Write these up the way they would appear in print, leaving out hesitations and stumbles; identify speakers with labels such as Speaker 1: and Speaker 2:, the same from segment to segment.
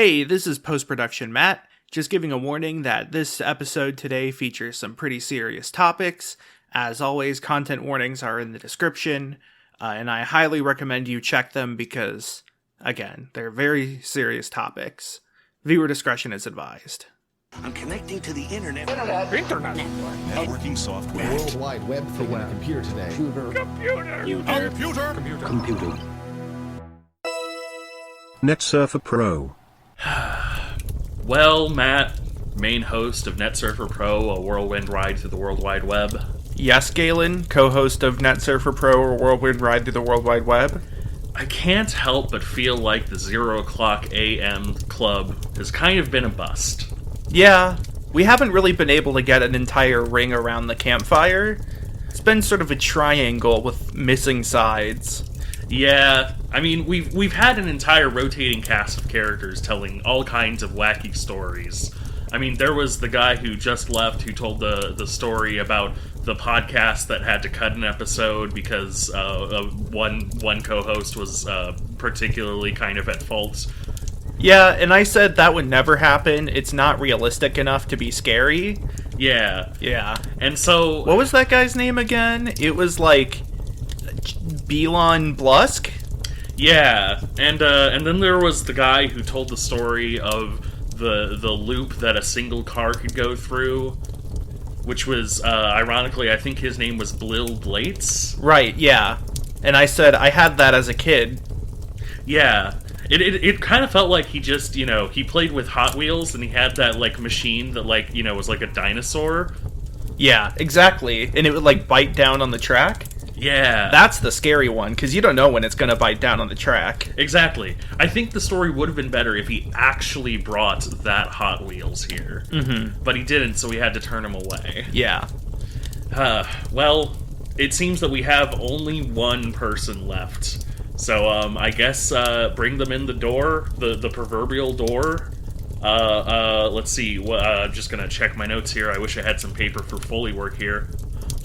Speaker 1: Hey, this is post-production Matt, just giving a warning that this episode today features some pretty serious topics. As always, content warnings are in the description, and I highly recommend you check them because, again, they're very serious topics. Viewer discretion is advised.
Speaker 2: I'm connecting to the internet.
Speaker 3: Internet.
Speaker 2: Networking software.
Speaker 4: World Wide Web for when a computer today.
Speaker 2: Computer.
Speaker 5: NetSurfer Pro.
Speaker 3: Well, Matt, main host of NetSurfer Pro, a whirlwind ride through the World Wide Web.
Speaker 1: Yes, Galen, co-host of NetSurfer Pro, or Whirlwind Ride Through the World Wide Web.
Speaker 3: I can't help but feel like the 0 o'clock a.m. club has kind of been a bust.
Speaker 1: Yeah, we haven't really been able to get an entire ring around the campfire. It's been sort of a triangle with missing sides.
Speaker 3: Yeah, I mean, we've had an entire rotating cast of characters telling all kinds of wacky stories. I mean, there was the guy who just left who told the story about the podcast that had to cut an episode because one co-host was particularly kind of at fault.
Speaker 1: Yeah, and I said that would never happen. It's not realistic enough to be scary.
Speaker 3: Yeah. And so...
Speaker 1: What was that guy's name again? It was like... Belon Blusk?
Speaker 3: Yeah, and then there was the guy who told the story of the loop that a single car could go through, which was, ironically, I think his name was Blil Blates.
Speaker 1: Right, yeah. And I said I had that as a kid.
Speaker 3: Yeah. It kind of felt like he just, he played with Hot Wheels and he had that, machine that, was like a dinosaur.
Speaker 1: Yeah, exactly. And it would, bite down on the track.
Speaker 3: Yeah.
Speaker 1: That's the scary one, because you don't know when it's going to bite down on the track.
Speaker 3: Exactly. I think the story would have been better if he actually brought that Hot Wheels here.
Speaker 1: Mm-hmm.
Speaker 3: But he didn't, so we had to turn him away.
Speaker 1: Yeah.
Speaker 3: Well, it seems that we have only one person left. So, I guess, bring them in the door, the proverbial door. Let's see, I'm just gonna check my notes here. I wish I had some paper for Foley work here.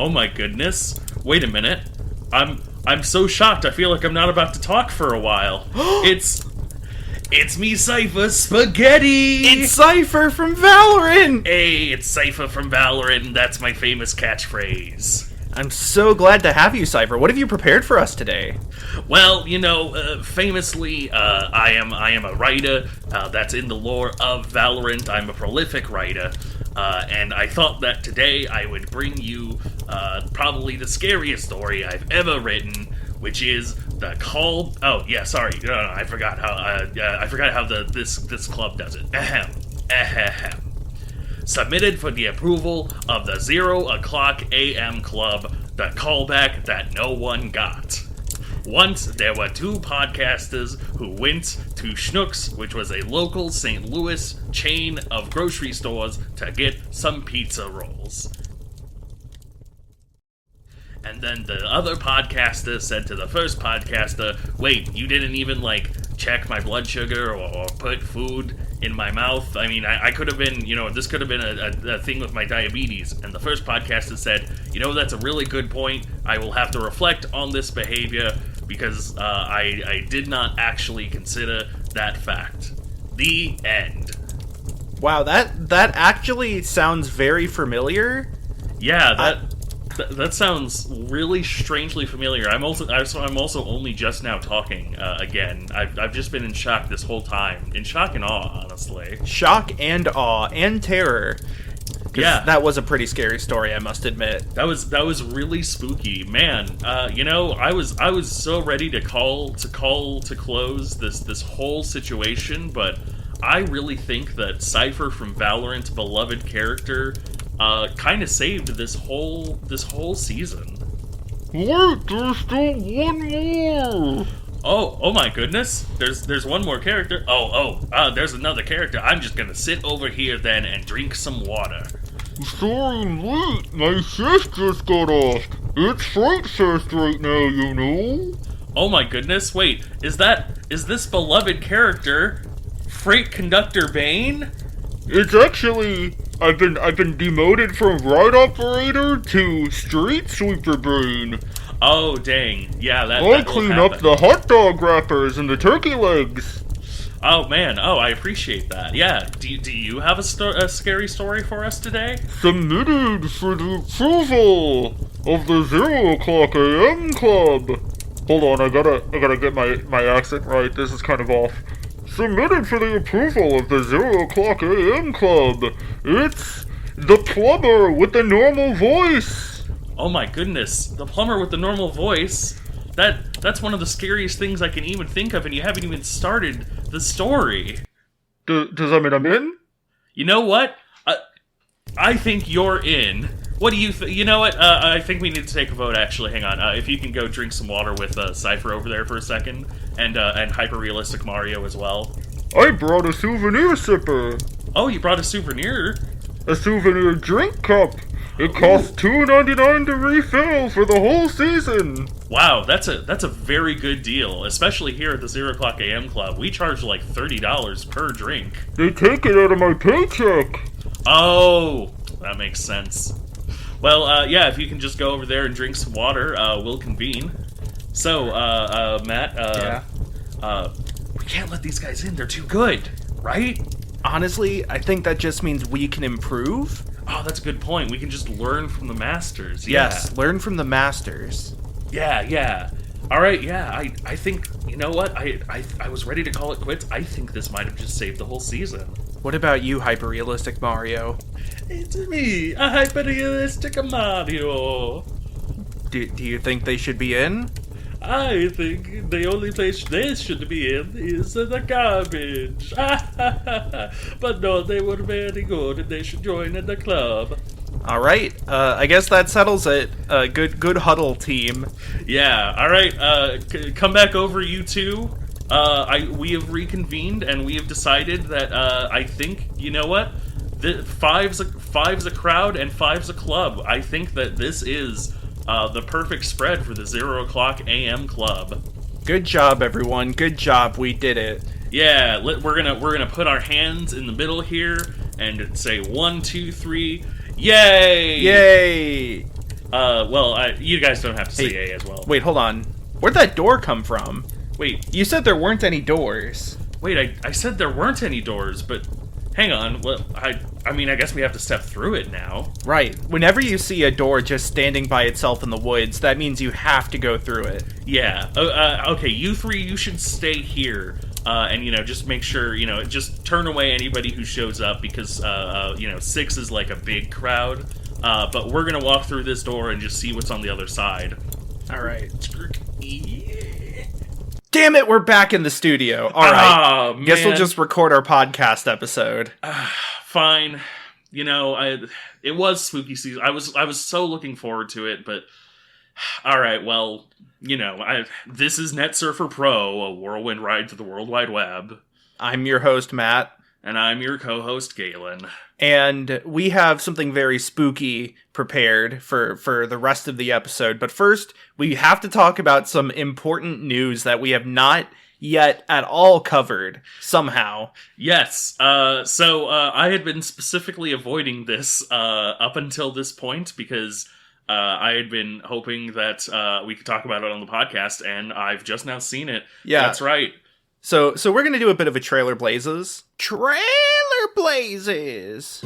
Speaker 3: Oh my goodness. Wait a minute. I'm so shocked, I feel like I'm not about to talk for a while. It's me, Cypher Spaghetti!
Speaker 1: It's Cypher from Valorant!
Speaker 3: Hey, it's Cypher from Valorant, that's my famous catchphrase.
Speaker 1: I'm so glad to have you, Cypher. What have you prepared for us today?
Speaker 3: Well, famously, I am a writer that's in the lore of Valorant. I'm a prolific writer, and I thought that today I would bring you probably the scariest story I've ever written, which is the call. Oh, yeah, sorry, no, I forgot how this club does it. Ahem. Submitted for the approval of the 0 o'clock a.m. club, the callback that no one got. Once, there were two podcasters who went to Schnucks, which was a local St. Louis chain of grocery stores, to get some pizza rolls. And then the other podcaster said to the first podcaster, wait, you didn't even, check my blood sugar or put food in my mouth? I mean, I could have been, this could have been a thing with my diabetes. And the first podcaster said, that's a really good point. I will have to reflect on this behavior because I did not actually consider that fact. The end.
Speaker 1: Wow, that actually sounds very familiar.
Speaker 3: Yeah, that sounds really strangely familiar. I'm also only just now talking again. I've just been in shock this whole time. In shock and awe, honestly.
Speaker 1: Shock and awe and terror.
Speaker 3: Yeah,
Speaker 1: that was a pretty scary story, I must admit.
Speaker 3: That was really spooky, man. I was so ready to close this whole situation, but I really think that Cypher from Valorant's beloved character kind of saved this whole season.
Speaker 1: Wait, there's still one more!
Speaker 3: Oh my goodness! There's one more character. There's another character. I'm just gonna sit over here then and drink some water.
Speaker 6: Sorry I'm late. My shift just got off. It's flight shift right now,
Speaker 3: Oh my goodness! Wait, is this beloved character Freight Conductor Bane?
Speaker 6: It's actually I've been demoted from ride operator to street sweeper Bane.
Speaker 3: Oh dang! Yeah, that.
Speaker 6: I'll clean up the hot dog wrappers and the turkey legs.
Speaker 3: Oh man, I appreciate that. Yeah, do you have a scary story for us today?
Speaker 6: Submitted for the approval of the 0 o'clock AM club. Hold on, I gotta get my accent right. This is kind of off. Submitted for the approval of the 0 o'clock AM club. It's the plumber with the normal voice.
Speaker 3: Oh my goodness, the plumber with the normal voice. That's one of the scariest things I can even think of, and you haven't even started the story.
Speaker 6: Does that mean I'm in?
Speaker 3: You know what? I think you're in. What do you You know what? I think we need to take a vote, actually. Hang on. If you can go drink some water with Cypher over there for a second, and hyper-realistic Mario as well.
Speaker 6: I brought a souvenir sipper.
Speaker 3: Oh, you brought a souvenir?
Speaker 6: A souvenir drink cup. It costs $2.99 to refill for the whole season.
Speaker 3: Wow, that's a very good deal, especially here at the 0 o'clock AM Club. We charge like $30 per drink.
Speaker 6: They take it out of my paycheck.
Speaker 3: Oh, that makes sense. Well, yeah, if you can just go over there and drink some water, we'll convene. So, Matt, we can't let these guys in. They're too good, right?
Speaker 1: Honestly, I think that just means we can improve.
Speaker 3: Oh, that's a good point. We can just learn from the masters. Yeah.
Speaker 1: Yes, learn from the masters.
Speaker 3: Yeah. All right, yeah. I think, you know what? I was ready to call it quits. I think this might have just saved the whole season.
Speaker 1: What about you, hyper-realistic Mario?
Speaker 3: It's me, a hyper-realistic Mario.
Speaker 1: Do you think they should be in?
Speaker 3: I think the only place they should be in is the garbage. But no, they were very good and they should join in the club.
Speaker 1: All right, I guess that settles it. Good huddle, team.
Speaker 3: Yeah, all right, come back over, you two. We have reconvened and we have decided that, I think, you know what? Five's a crowd and five's a club. I think that this is the perfect spread for the 0 o'clock AM club.
Speaker 1: Good job, everyone. Good job. We did it.
Speaker 3: Yeah, we're gonna put our hands in the middle here and say 1, 2, 3, yay!
Speaker 1: Yay!
Speaker 3: Well, you guys don't have to say yay as well.
Speaker 1: Wait, hold on. Where'd that door come from?
Speaker 3: Wait,
Speaker 1: you said there weren't any doors.
Speaker 3: Wait, I said there weren't any doors, but hang on. Well, I mean, I guess we have to step through it now.
Speaker 1: Right. Whenever you see a door just standing by itself in the woods, that means you have to go through it.
Speaker 3: Yeah. Okay, you three, you should stay here. And, just make sure, just turn away anybody who shows up because, 6 is like a big crowd. But we're going to walk through this door and just see what's on the other side.
Speaker 1: All right. Damn it, we're back in the studio. All right.
Speaker 3: Oh,
Speaker 1: guess we'll just record our podcast episode.
Speaker 3: Fine. It was spooky season. I was so looking forward to it, but all right, well, this is Net Surfer Pro, a whirlwind ride to the World Wide Web.
Speaker 1: I'm your host, Matt.
Speaker 3: And I'm your co-host, Galen.
Speaker 1: And we have something very spooky prepared for the rest of the episode. But first, we have to talk about some important news that we have not yet at all covered, somehow.
Speaker 3: Yes. So I had been specifically avoiding this up until this point because I had been hoping that we could talk about it on the podcast, and I've just now seen it.
Speaker 1: Yeah.
Speaker 3: That's right.
Speaker 1: So we're going to do a bit of a Trailer Blazes. Trailer Blazes!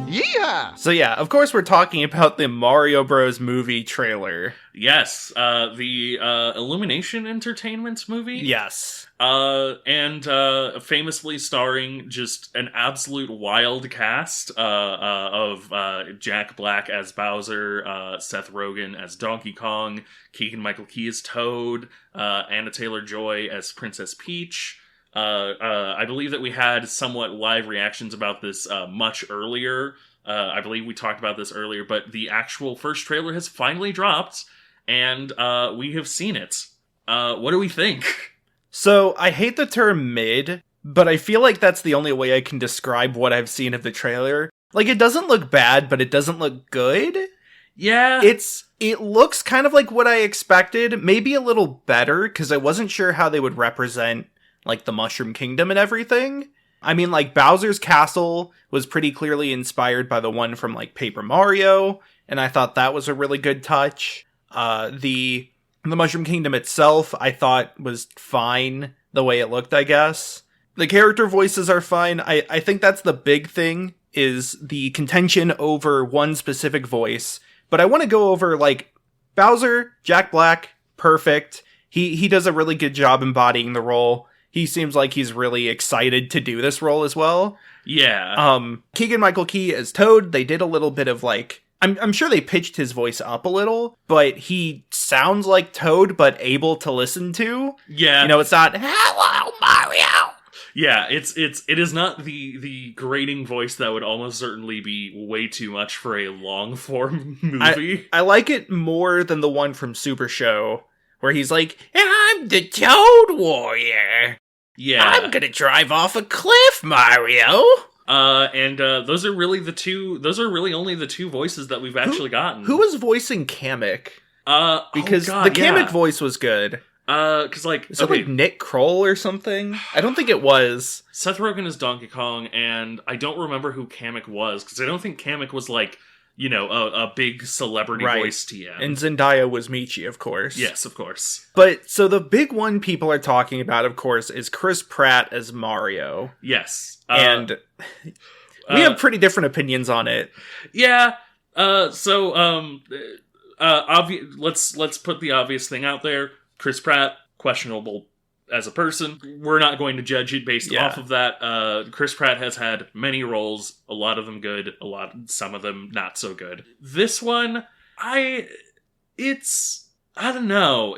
Speaker 4: Yeehaw!
Speaker 1: So yeah, of course we're talking about the Mario Bros. Movie trailer.
Speaker 3: Yes, the Illumination Entertainment movie?
Speaker 1: Yes.
Speaker 3: And famously starring just an absolute wild cast of Jack Black as Bowser, Seth Rogen as Donkey Kong, Keegan-Michael Key as Toad, Anna Taylor-Joy as Princess Peach. I believe that we had somewhat live reactions about this much earlier. I believe we talked about this earlier, but the actual first trailer has finally dropped, and we have seen it. What do we think?
Speaker 1: So, I hate the term mid, but I feel like that's the only way I can describe what I've seen of the trailer. Like, it doesn't look bad, but it doesn't look good.
Speaker 3: Yeah.
Speaker 1: It looks kind of like what I expected, maybe a little better, because I wasn't sure how they would represent, like, the Mushroom Kingdom and everything. I mean, like, Bowser's Castle was pretty clearly inspired by the one from, like, Paper Mario, and I thought that was a really good touch. The The Mushroom Kingdom itself, I thought was fine the way it looked, I guess. The character voices are fine. I think that's the big thing, is the contention over one specific voice. But I want to go over, like, Bowser, Jack Black, perfect. He does a really good job embodying the role. He seems like he's really excited to do this role as well.
Speaker 3: Yeah.
Speaker 1: Keegan-Michael Key as Toad, they did a little bit of, like... I'm sure they pitched his voice up a little, but he sounds like Toad, but able to listen to.
Speaker 3: Yeah.
Speaker 1: You know, it's not, "Hello, Mario!"
Speaker 3: Yeah, it is not the grating voice that would almost certainly be way too much for a long-form movie.
Speaker 1: I like it more than the one from Super Show, where he's like, "I'm the Toad Warrior.
Speaker 3: Yeah.
Speaker 1: I'm gonna drive off a cliff, Mario."
Speaker 3: Those are really only the two voices that we've actually gotten.
Speaker 1: Who was voicing Kamek? Because
Speaker 3: oh God,
Speaker 1: the Kamek
Speaker 3: yeah.
Speaker 1: voice was good.
Speaker 3: Cause like,
Speaker 1: Is it like Nick Kroll or something? I don't think it was.
Speaker 3: Seth Rogen is Donkey Kong, and I don't remember who Kamek was, because I don't think Kamek was like, you know, a big celebrity voice TM.
Speaker 1: And Zendaya was Michi, of course.
Speaker 3: Yes, of course.
Speaker 1: But, so the big one people are talking about, of course, is Chris Pratt as Mario.
Speaker 3: Yes.
Speaker 1: And we have pretty different opinions on it.
Speaker 3: Yeah. Let's put the obvious thing out there. Chris Pratt, questionable as a person. We're not going to judge it based off of that. Chris Pratt has had many roles, a lot of them good, some of them not so good. This one, I don't know.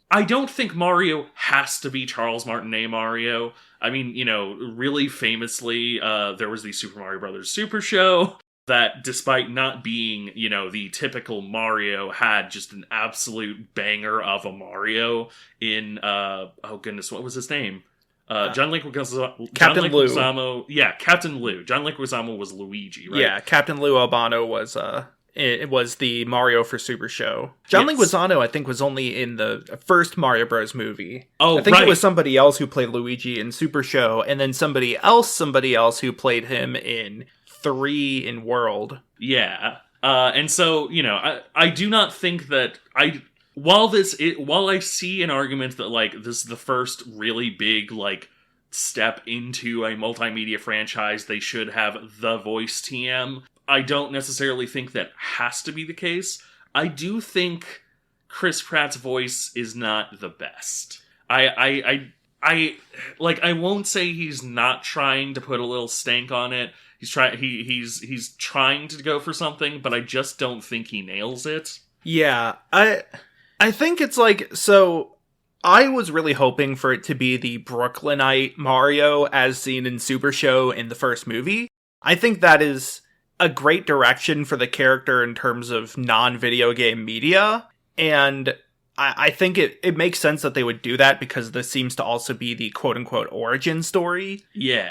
Speaker 3: I don't think Mario has to be Charles Martinet Mario. I mean, you know, really famously, there was the Super Mario Brothers Super Show that, despite not being, you know, the typical Mario, had just an absolute banger of a Mario in, oh goodness, what was his name? John Leguizamo.
Speaker 1: Captain Lou.
Speaker 3: Yeah, Captain Lou. John Leguizamo was Luigi, right?
Speaker 1: Yeah, Captain Lou Albano was, it was the Mario for Super Show. John Leguizamo, I think, was only in the first Mario Bros. Movie.
Speaker 3: Oh,
Speaker 1: I think it was somebody else who played Luigi in Super Show, and then somebody else who played him in 3 in World.
Speaker 3: Yeah. And so, you know, I do not think that while I see an argument that, like, this is the first really big, like, step into a multimedia franchise, they should have the voice TM. I don't necessarily think that has to be the case. I do think Chris Pratt's voice is not the best. I won't say he's not trying to put a little stank on it. He's trying to go for something, but I just don't think he nails it.
Speaker 1: Yeah, I think it's like, so I was really hoping for it to be the Brooklynite Mario as seen in Super Show in the first movie. I think that is a great direction for the character in terms of non-video game media, and I think it makes sense that they would do that, because this seems to also be the quote-unquote origin story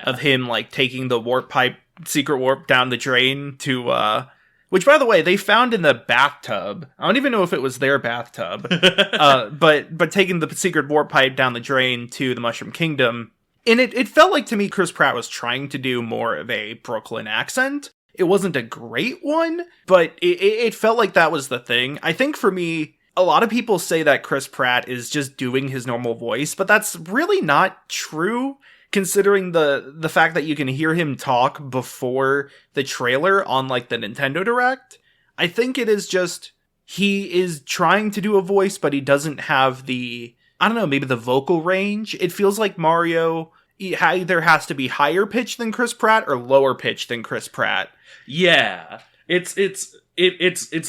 Speaker 1: of him, like, taking the warp pipe, secret warp down the drain to, which, by the way, they found in the bathtub. I don't even know if it was their bathtub, but taking the secret warp pipe down the drain to the Mushroom Kingdom. And it felt like, to me, Chris Pratt was trying to do more of a Brooklyn accent. It wasn't a great one, but it felt like that was the thing. I think for me, a lot of people say that Chris Pratt is just doing his normal voice, but that's really not true, considering the fact that you can hear him talk before the trailer on, like, the Nintendo Direct. I think it is just, he is trying to do a voice, but he doesn't have the, I don't know, maybe the vocal range. It feels like Mario either has to be higher pitched than Chris Pratt or lower pitched than Chris Pratt.
Speaker 3: Yeah, it's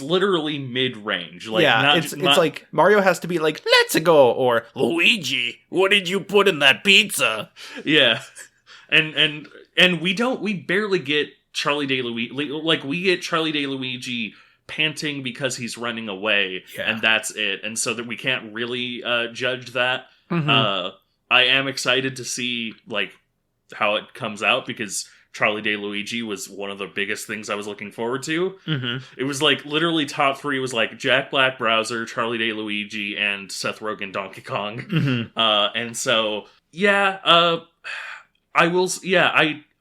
Speaker 3: literally mid-range. Like,
Speaker 1: yeah, it's like Mario has to be like, "Let's go," or "Luigi, what did you put in that pizza?"
Speaker 3: Yeah, and we barely get Charlie Day Luigi. Like, we get Charlie Day Luigi panting because he's running away, and that's it. And so that we can't really judge that. Mm-hmm. I am excited to see, like, how it comes out, because Charlie Day Luigi was one of the biggest things I was looking forward to. Mm-hmm. It was like literally top 3 was like Jack Black Browser, Charlie Day Luigi, and Seth Rogen Donkey Kong. Mm-hmm. And so, yeah, I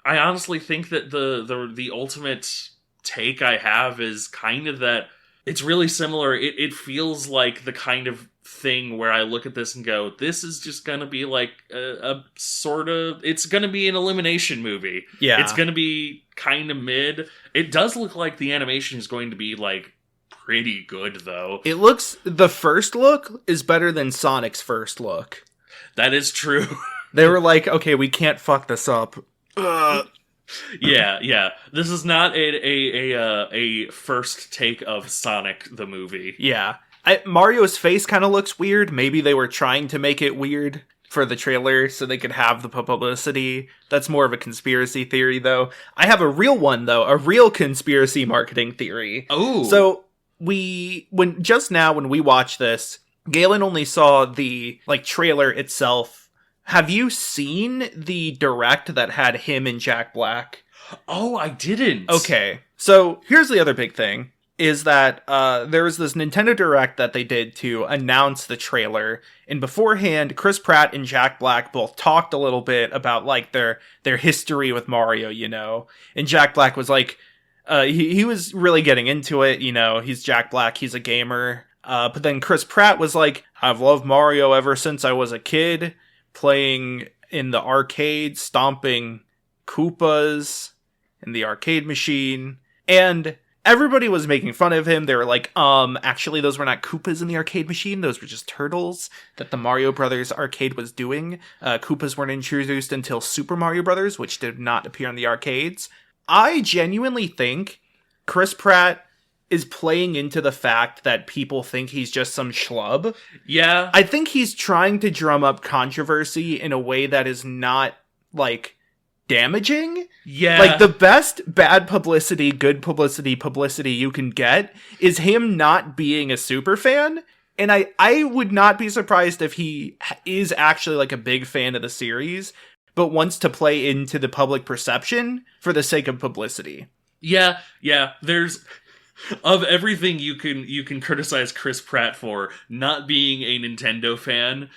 Speaker 3: honestly think that the ultimate take I have is kind of that It's really similar. It feels like the kind of thing where I look at this and go, this is just gonna be like a sort of, it's gonna be an elimination movie.
Speaker 1: Yeah.
Speaker 3: It's gonna be kind of mid. It does look like the animation is going to be like pretty good though.
Speaker 1: The first look is better than Sonic's first look.
Speaker 3: That is true.
Speaker 1: They were like, okay, we can't fuck this up.
Speaker 3: Yeah. This is not a first take of Sonic the movie.
Speaker 1: Yeah. Mario's face kind of looks weird. Maybe they were trying to make it weird for the trailer so they could have the publicity. That's more of a conspiracy theory, though. I have a real one, though. A real conspiracy marketing theory.
Speaker 3: Oh.
Speaker 1: So when we watched this, Galen only saw the trailer itself. Have you seen the direct that had him and Jack Black?
Speaker 3: Oh, I didn't.
Speaker 1: Okay. So here's the other big thing. Is that there was this Nintendo Direct that they did to announce the trailer, and beforehand, Chris Pratt and Jack Black both talked a little bit about their history with Mario, and Jack Black was he was really getting into it, he's Jack Black, he's a gamer, but then Chris Pratt was like, I've loved Mario ever since I was a kid, playing in the arcade, stomping Koopas in the arcade machine, and everybody was making fun of him. They were like, actually, those were not Koopas in the arcade machine. Those were just turtles that the Mario Brothers arcade was doing. Koopas weren't introduced until Super Mario Brothers, which did not appear in the arcades. I genuinely think Chris Pratt is playing into the fact that people think he's just some schlub.
Speaker 3: Yeah.
Speaker 1: I think he's trying to drum up controversy in a way that is not, damaging.
Speaker 3: Yeah.
Speaker 1: The best bad publicity, good publicity you can get is him not being a super fan. And I would not be surprised if he is actually a big fan of the series, but wants to play into the public perception for the sake of publicity.
Speaker 3: Yeah. There's, of everything you can criticize Chris Pratt for, not being a Nintendo fan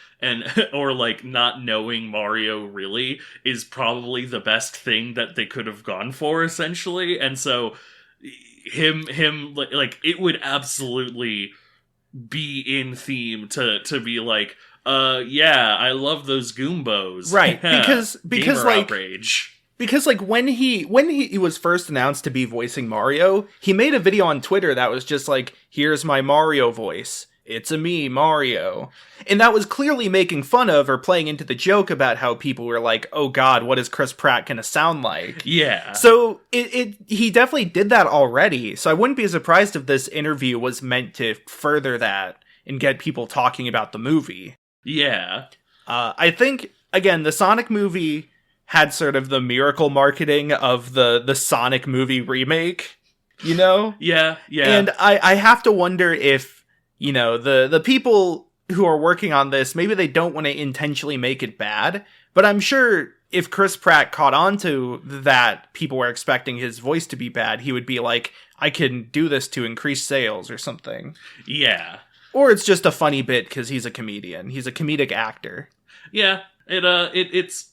Speaker 3: or not knowing Mario really is probably the best thing that they could have gone for, essentially. And so him it would absolutely be in theme to be yeah, I love those Goombos.
Speaker 1: Right. because
Speaker 3: Gamer outrage.
Speaker 1: Because when he was first announced to be voicing Mario, he made a video on Twitter that was just here's my Mario voice. It's a me, Mario. And that was clearly making fun of or playing into the joke about how people were like, oh god, what is Chris Pratt gonna sound like?
Speaker 3: Yeah.
Speaker 1: So he definitely did that already. So I wouldn't be surprised if this interview was meant to further that and get people talking about the movie.
Speaker 3: Yeah.
Speaker 1: I think, again, the Sonic movie had sort of the miracle marketing of the Sonic movie remake,
Speaker 3: Yeah.
Speaker 1: And I have to wonder if, the people who are working on this, maybe they don't want to intentionally make it bad, but I'm sure if Chris Pratt caught on to that, people were expecting his voice to be bad, he would be like, I can do this to increase sales or something.
Speaker 3: Yeah.
Speaker 1: Or it's just a funny bit because he's a comedian. He's a comedic actor.
Speaker 3: Yeah. It's...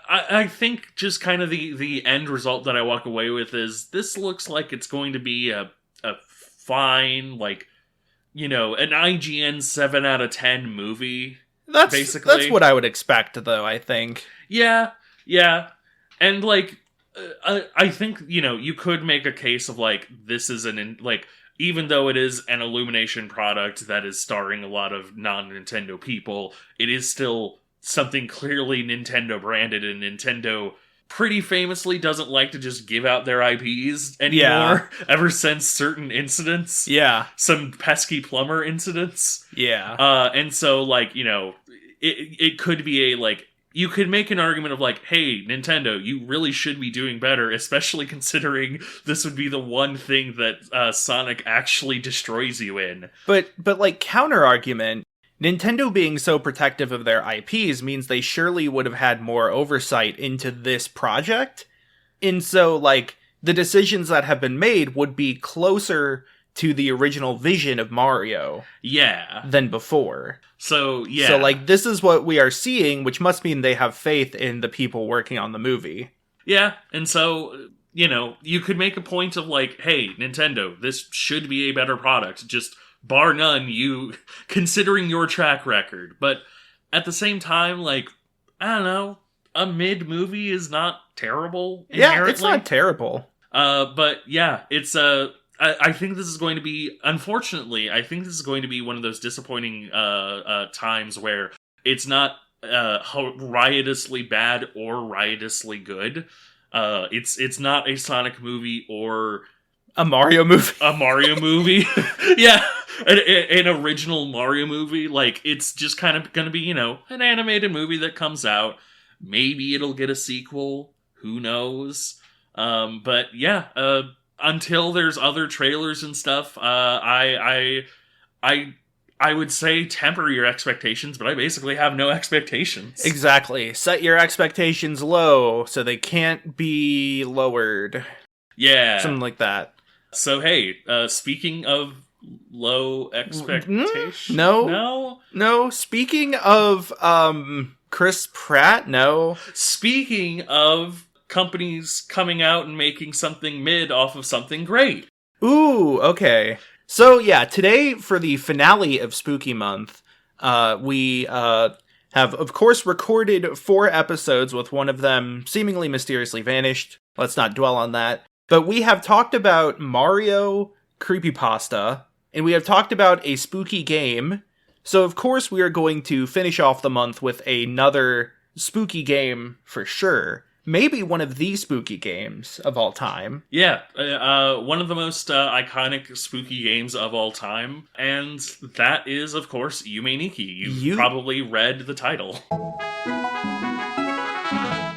Speaker 3: I think just kind of the end result that I walk away with is this looks like it's going to be a fine, an IGN 7 out of 10 movie.
Speaker 1: That's what I would expect, though, I think.
Speaker 3: Yeah. And, I think, you could make a case of, this is even though it is an Illumination product that is starring a lot of non-Nintendo people, it is still something clearly Nintendo branded, and Nintendo pretty famously doesn't like to just give out their IPs anymore, ever since certain incidents.
Speaker 1: Yeah.
Speaker 3: Some pesky plumber incidents.
Speaker 1: Yeah.
Speaker 3: And so, it could be you could make an argument of hey, Nintendo, you really should be doing better, especially considering this would be the one thing that Sonic actually destroys you in.
Speaker 1: But counter argument, Nintendo being so protective of their IPs means they surely would have had more oversight into this project. And so, the decisions that have been made would be closer to the original vision of Mario.
Speaker 3: Yeah.
Speaker 1: Than before.
Speaker 3: So, yeah.
Speaker 1: So, this is what we are seeing, which must mean they have faith in the people working on the movie.
Speaker 3: Yeah, and so, you could make a point of like, hey, Nintendo, this should be a better product, just bar none, you considering your track record. But at the same time, like, I don't know, a mid movie is not terrible.
Speaker 1: Yeah, it's not terrible.
Speaker 3: But yeah, it's I think this is going to be, unfortunately, I think this is going to be one of those disappointing times where it's not riotously bad or riotously good. It's not a Sonic movie or
Speaker 1: a Mario movie.
Speaker 3: A Mario movie. Yeah, an original Mario movie. Like, it's just kind of gonna be, an animated movie that comes out. Maybe it'll get a sequel. Who knows? But yeah, until there's other trailers and stuff, I would say temper your expectations, but I basically have no expectations.
Speaker 1: Exactly. Set your expectations low so they can't be lowered.
Speaker 3: Yeah.
Speaker 1: Something like that.
Speaker 3: So hey, speaking of low expectations...
Speaker 1: No. Speaking of Chris Pratt, no.
Speaker 3: Speaking of companies coming out and making something mid off of something great.
Speaker 1: Ooh, okay. So yeah, today for the finale of Spooky Month, we have of course recorded 4 episodes, with one of them seemingly mysteriously vanished. Let's not dwell on that. But we have talked about Mario Creepypasta, and we have talked about a spooky game. So of course we are going to finish off the month with another spooky game for sure. Maybe one of the spooky games of all time.
Speaker 3: Yeah, one of the most iconic spooky games of all time. And that is, of course, Yume Nikki. You've probably read the title.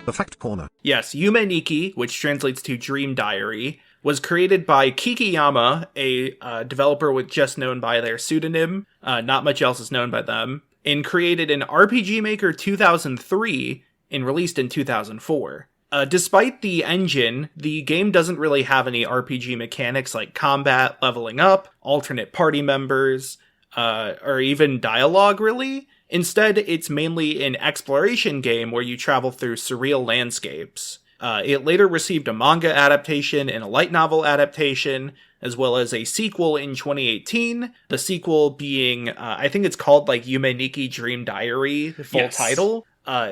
Speaker 5: The Fact Corner.
Speaker 1: Yes, Yume Nikki, which translates to Dream Diary, was created by Kikiyama, a developer just known by their pseudonym. Not much else is known by them. And created in RPGmaker 2003... and released in 2004. Despite the engine, the game doesn't really have any RPG mechanics like combat, leveling up, alternate party members, or even dialogue, really. Instead, it's mainly an exploration game where you travel through surreal landscapes. It later received a manga adaptation and a light novel adaptation, as well as a sequel in 2018. The sequel being, I think it's called like Yume Nikki Dream Diary, the full title.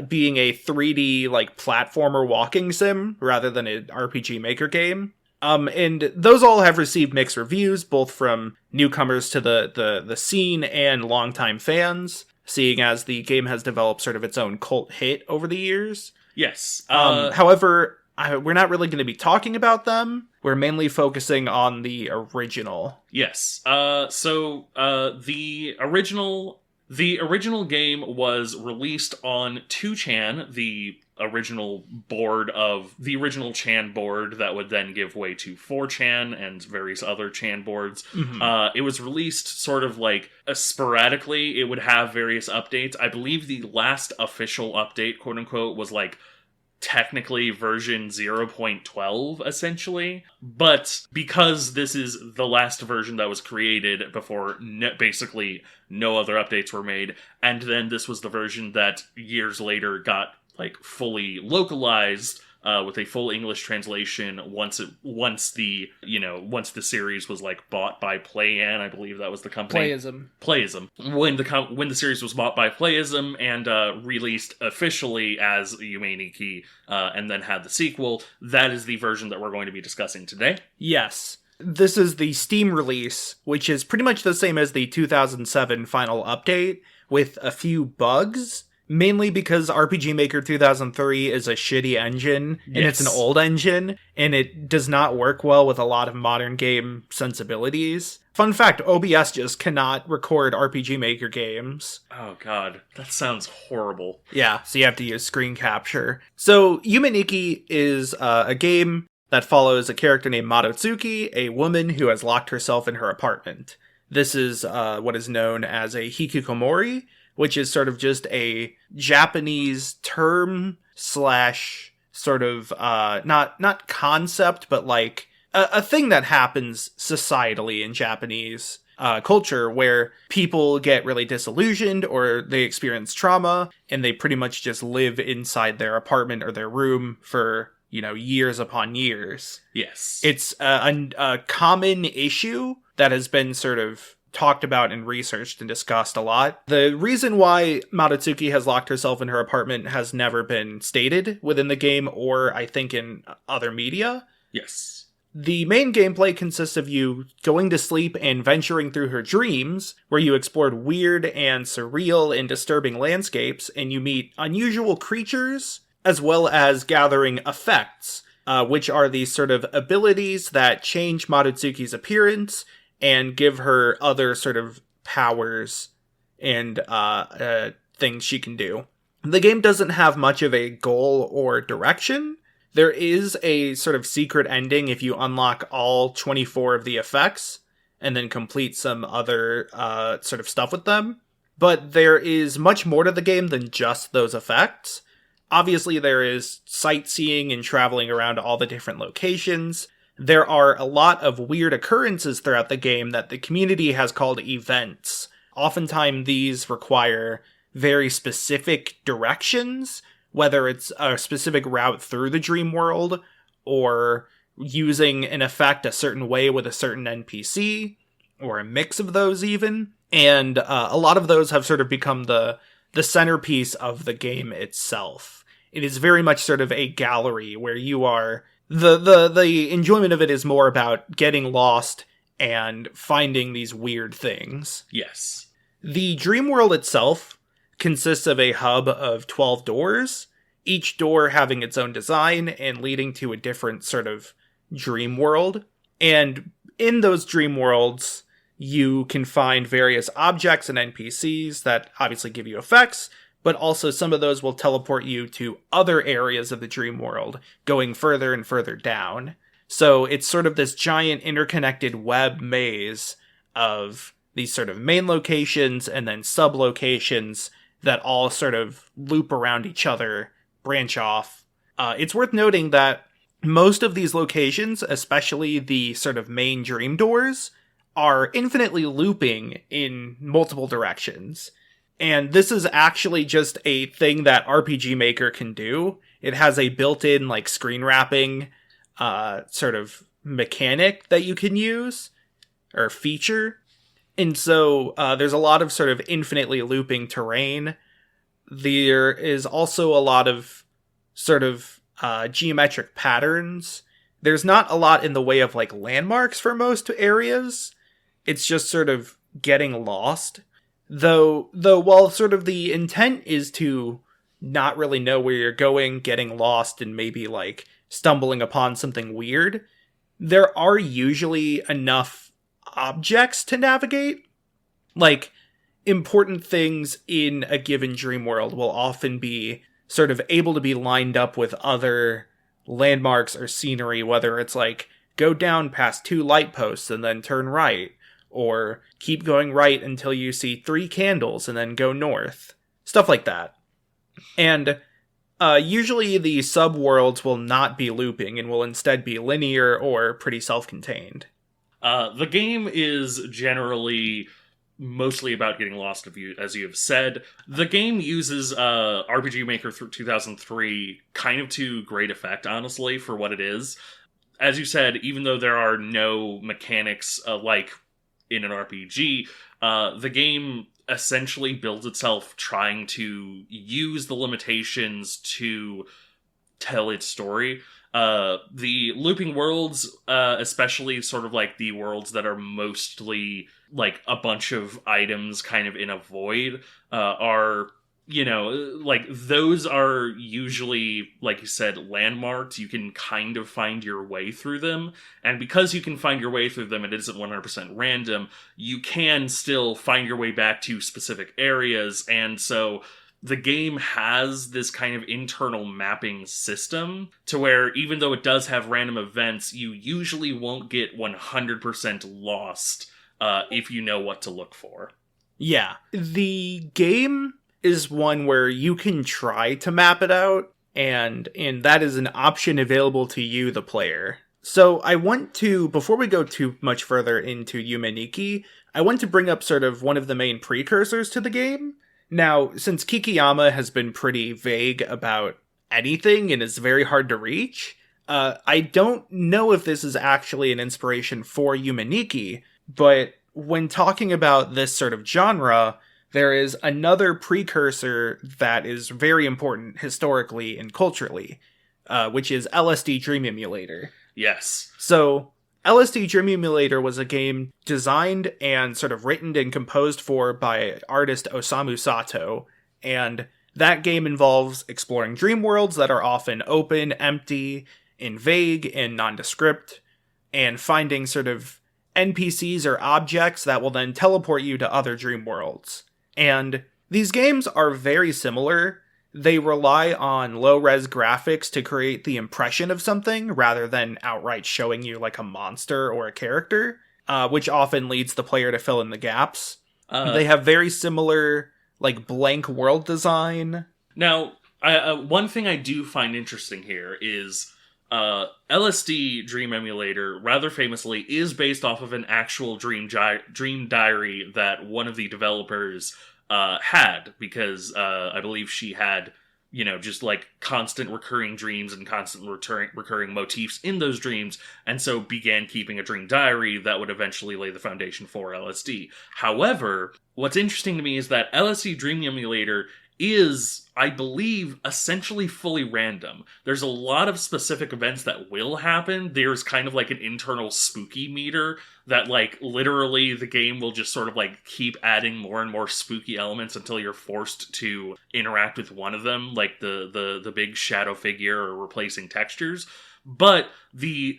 Speaker 1: Being a 3D like platformer walking sim rather than an RPGmaker game. And those all have received mixed reviews, both from newcomers to the scene and longtime fans, seeing as the game has developed sort of its own cult hit over the years.
Speaker 3: Yes.
Speaker 1: However, we're not really going to be talking about them. We're mainly focusing on the original.
Speaker 3: Yes. So the original game was released on 2chan, the original Chan board that would then give way to 4chan and various other Chan boards. Mm-hmm. It was released sort of like sporadically. It would have various updates. I believe the last official update, quote unquote, was like technically version 0.12 essentially, but because this is the last version that was created before basically no other updates were made, and then this was the version that years later got like fully localized with a full English translation once the series was like bought by Play-An, I believe that was the company. Playism. When the series was bought by Playism and released officially as Yume Nikki, and then had the sequel, that is the version that we're going to be discussing today.
Speaker 1: Yes. This is the Steam release, which is pretty much the same as the 2007 final update, with a few bugs. Mainly because RPGmaker 2003 is a shitty engine, and it's an old engine, and it does not work well with a lot of modern game sensibilities. Fun fact, OBS just cannot record RPGmaker games.
Speaker 3: Oh god, that sounds horrible.
Speaker 1: Yeah, so you have to use screen capture. So, Yume Nikki is a game that follows a character named Madotsuki, a woman who has locked herself in her apartment. This is what is known as a hikikomori, which is sort of just a Japanese term / sort of, not concept, but like a thing that happens societally in Japanese culture where people get really disillusioned or they experience trauma and they pretty much just live inside their apartment or their room for years upon years.
Speaker 3: Yes.
Speaker 1: It's a common issue that has been sort of talked about and researched and discussed a lot. The reason why Matsutsuki has locked herself in her apartment has never been stated within the game or I think in other media.
Speaker 3: Yes.
Speaker 1: The main gameplay consists of you going to sleep and venturing through her dreams, where you explored weird and surreal and disturbing landscapes, and you meet unusual creatures, as well as gathering effects, which are these sort of abilities that change Matsutsuki's appearance and give her other sort of powers and things she can do. The game doesn't have much of a goal or direction. There is a sort of secret ending if you unlock all 24 of the effects and then complete some other sort of stuff with them. But there is much more to the game than just those effects. Obviously, there is sightseeing and traveling around all the different locations. There are a lot of weird occurrences throughout the game that the community has called events. Oftentimes, these require very specific directions, whether it's a specific route through the dream world or using an effect a certain way with a certain NPC or a mix of those even. And a lot of those have sort of become the centerpiece of the game itself. It is very much sort of a gallery where you are... The enjoyment of it is more about getting lost and finding these weird things.
Speaker 3: Yes.
Speaker 1: The dream world itself consists of a hub of 12 doors, each door having its own design and leading to a different sort of dream world. And in those dream worlds, you can find various objects and NPCs that obviously give you effects, but also some of those will teleport you to other areas of the dream world, going further and further down. So it's sort of this giant interconnected web maze of these sort of main locations and then sub-locations that all sort of loop around each other, branch off. It's worth noting that most of these locations, especially the sort of main dream doors, are infinitely looping in multiple directions. And this is actually just a thing that RPGmaker can do. It has a built-in, like, screen wrapping sort of mechanic that you can use, or feature. And so there's a lot of sort of infinitely looping terrain. There is also a lot of sort of geometric patterns. There's not a lot in the way of, like, landmarks for most areas. It's just sort of getting lost. Though while sort of the intent is to not really know where you're going, getting lost, and maybe, like, stumbling upon something weird, there are usually enough objects to navigate. Like, important things in a given dream world will often be sort of able to be lined up with other landmarks or scenery, whether it's like, go down past 2 light posts and then turn right, or keep going right until you see 3 candles and then go north. Stuff like that. And usually the sub-worlds will not be looping and will instead be linear or pretty self-contained.
Speaker 3: The game is generally mostly about getting lost, as you have said. The game uses RPGmaker through 2003 kind of to great effect, honestly, for what it is. As you said, even though there are no mechanics like in an RPG, the game essentially builds itself trying to use the limitations to tell its story. The looping worlds, especially sort of like the worlds that are mostly like a bunch of items kind of in a void, are, like, those are usually, like you said, landmarks. You can kind of find your way through them. And because you can find your way through them, it isn't 100% random, you can still find your way back to specific areas. And so the game has this kind of internal mapping system to where, even though it does have random events, you usually won't get 100% lost if you know what to look for.
Speaker 1: Yeah. The game is one where you can try to map it out, and that is an option available to you, the player. So I want to, before we go too much further into Yume Nikki, I want to bring up sort of one of the main precursors to the game. Now, since Kikiyama has been pretty vague about anything and is very hard to reach, I don't know if this is actually an inspiration for Yume Nikki, but when talking about this sort of genre, there is another precursor that is very important historically and culturally, which is LSD Dream Emulator.
Speaker 3: Yes.
Speaker 1: So, LSD Dream Emulator was a game designed and sort of written and composed for by artist Osamu Sato, and that game involves exploring dream worlds that are often open, empty, and vague, and nondescript, and finding sort of NPCs or objects that will then teleport you to other dream worlds. And these games are very similar. They rely on low-res graphics to create the impression of something rather than outright showing you like a monster or a character, which often leads the player to fill in the gaps. They have very similar like blank world design.
Speaker 3: Now, one thing I do find interesting here is LSD Dream Emulator, rather famously, is based off of an actual dream diary that one of the developers had, because I believe she had, just like constant recurring dreams and constant recurring motifs in those dreams, and so began keeping a dream diary that would eventually lay the foundation for LSD. However, what's interesting to me is that LSD Dream Emulator is, I believe, essentially fully random. There's a lot of specific events that will happen. There's kind of like an internal spooky meter that, like, literally the game will just sort of like keep adding more and more spooky elements until you're forced to interact with one of them, like the big shadow figure or replacing textures. But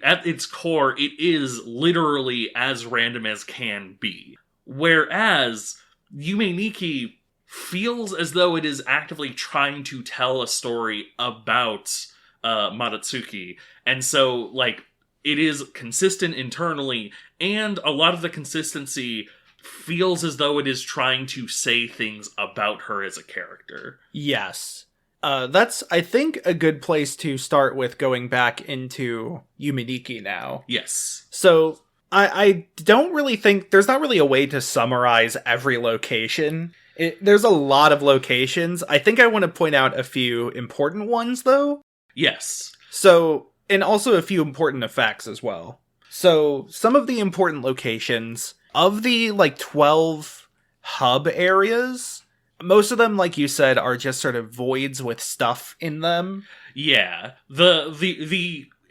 Speaker 3: at its core, it is literally as random as can be. Whereas Yume Nikki feels as though it is actively trying to tell a story about Madatsuki. And so, like, it is consistent internally, and a lot of the consistency feels as though it is trying to say things about her as a character.
Speaker 1: Yes. That's, I think, a good place to start with going back into Yume Nikki now.
Speaker 3: Yes.
Speaker 1: So, I don't really think, there's not really a way to summarize every location. There's a lot of locations. I think I want to point out a few important ones, though.
Speaker 3: Yes.
Speaker 1: So, and also a few important effects as well. So, some of the important locations, of the, 12 hub areas, most of them, like you said, are just sort of voids with stuff in them.
Speaker 3: Yeah.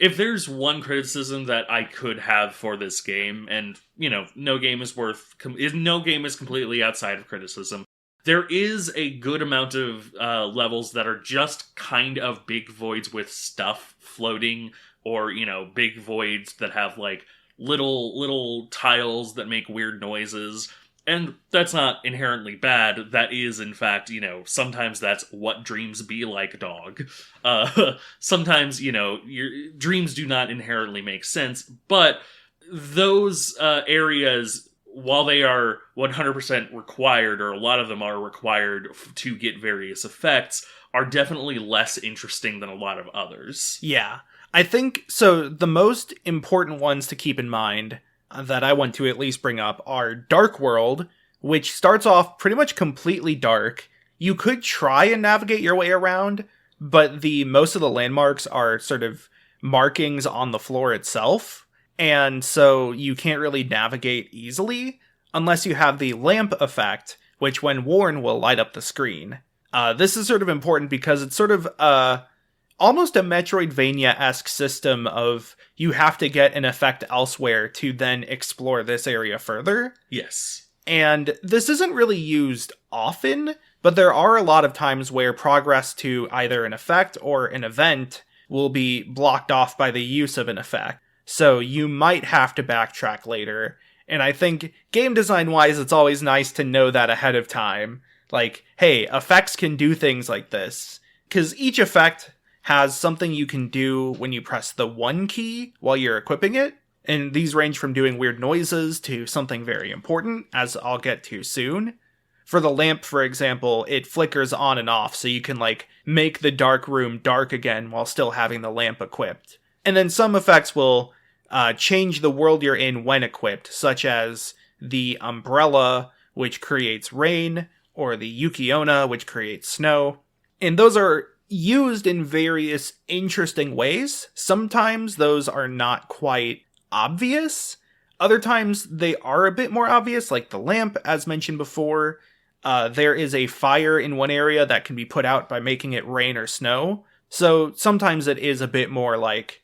Speaker 3: If there's one criticism that I could have for this game, and, no game is completely outside of criticism, there is a good amount of levels that are just kind of big voids with stuff floating, or, big voids that have, like, little tiles that make weird noises. And that's not inherently bad. That is, in fact, sometimes that's what dreams be like, dog. Sometimes, your dreams do not inherently make sense, but those areas, while they are 100% required, or a lot of them are required to get various effects, are definitely less interesting than a lot of others.
Speaker 1: Yeah. I think, so the most important ones to keep in mind that I want to at least bring up are Dark World, which starts off pretty much completely dark. You could try and navigate your way around, but most of the landmarks are sort of markings on the floor itself, and so you can't really navigate easily unless you have the lamp effect, which when worn will light up the screen. This is sort of important because it's sort of almost a Metroidvania-esque system of you have to get an effect elsewhere to then explore this area further.
Speaker 3: Yes.
Speaker 1: And this isn't really used often, but there are a lot of times where progress to either an effect or an event will be blocked off by the use of an effect. So you might have to backtrack later. And I think game design-wise, it's always nice to know that ahead of time. Like, hey, effects can do things like this. Because each effect has something you can do when you press the 1 key while you're equipping it. And these range from doing weird noises to something very important, as I'll get to soon. For the lamp, for example, it flickers on and off, so you can, make the dark room dark again while still having the lamp equipped. And then some effects will change the world you're in when equipped, such as the umbrella, which creates rain, or the Yukiona, which creates snow. And those are used in various interesting ways. Sometimes those are not quite obvious. Other times they are a bit more obvious, like the lamp, as mentioned before. There is a fire in one area that can be put out by making it rain or snow. So sometimes it is a bit more like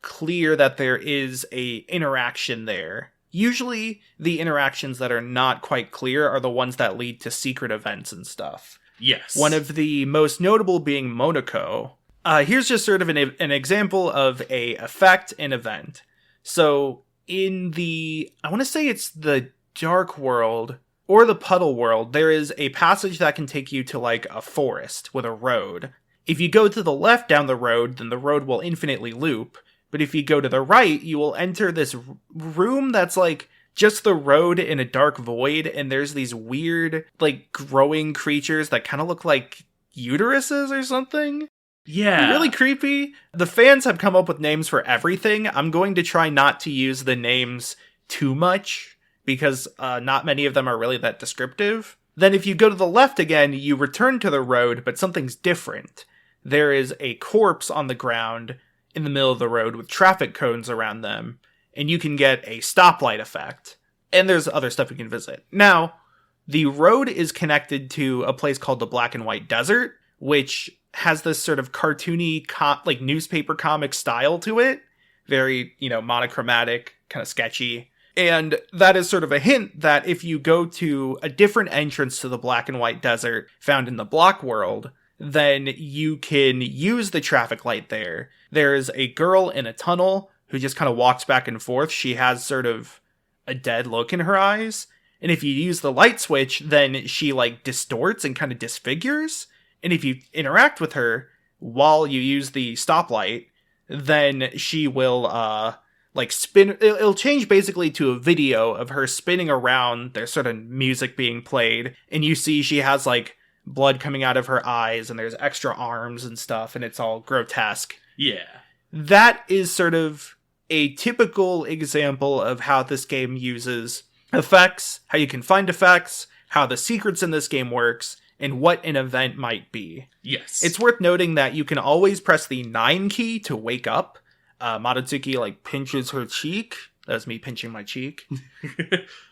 Speaker 1: clear that there is a interaction there. Usually the interactions that are not quite clear are the ones that lead to secret events and stuff.
Speaker 3: Yes.
Speaker 1: One of the most notable being Monoko. Here's just sort of an example of a effect and event. So in the, I want to say it's the Dark World or the Puddle World, there is a passage that can take you to like a forest with a road. If you go to the left down the road, then the road will infinitely loop. But if you go to the right, you will enter this room that's like just the road in a dark void, and there's these weird, like, growing creatures that kind of look like uteruses or something.
Speaker 3: Yeah.
Speaker 1: Really creepy. The fans have come up with names for everything. I'm going to try not to use the names too much, because not many of them are really that descriptive. Then if you go to the left again, you return to the road, but something's different. There is a corpse on the ground in the middle of the road with traffic cones around them, and you can get a stoplight effect. And there's other stuff you can visit. Now, the road is connected to a place called the Black and White Desert, which has this sort of cartoony, like newspaper comic style to it. Very, monochromatic, kind of sketchy. And that is sort of a hint that if you go to a different entrance to the Black and White Desert found in the Block World, then you can use the traffic light there. There's a girl in a tunnel who just kind of walks back and forth. She has sort of a dead look in her eyes. And if you use the light switch, then she like distorts and kind of disfigures. And if you interact with her while you use the stoplight, then she will like spin. It'll change basically to a video of her spinning around. There's sort of music being played, and you see she has like blood coming out of her eyes, and there's extra arms and stuff, and it's all grotesque.
Speaker 3: Yeah.
Speaker 1: That is sort of a typical example of how this game uses effects, how you can find effects, how the secrets in this game works, and what an event might be.
Speaker 3: Yes.
Speaker 1: It's worth noting that you can always press the 9 key to wake up. Madatsuki like pinches her cheek. That was me pinching my cheek.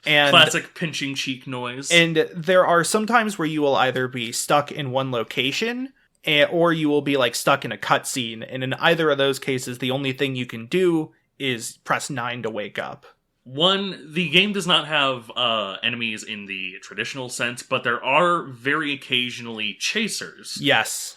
Speaker 1: And
Speaker 3: classic pinching cheek noise.
Speaker 1: And there are some times where you will either be stuck in one location, or you will be like stuck in a cutscene. And in either of those cases, the only thing you can do is press 9 to wake up.
Speaker 3: The game does not have enemies in the traditional sense, but there are very occasionally chasers.
Speaker 1: Yes.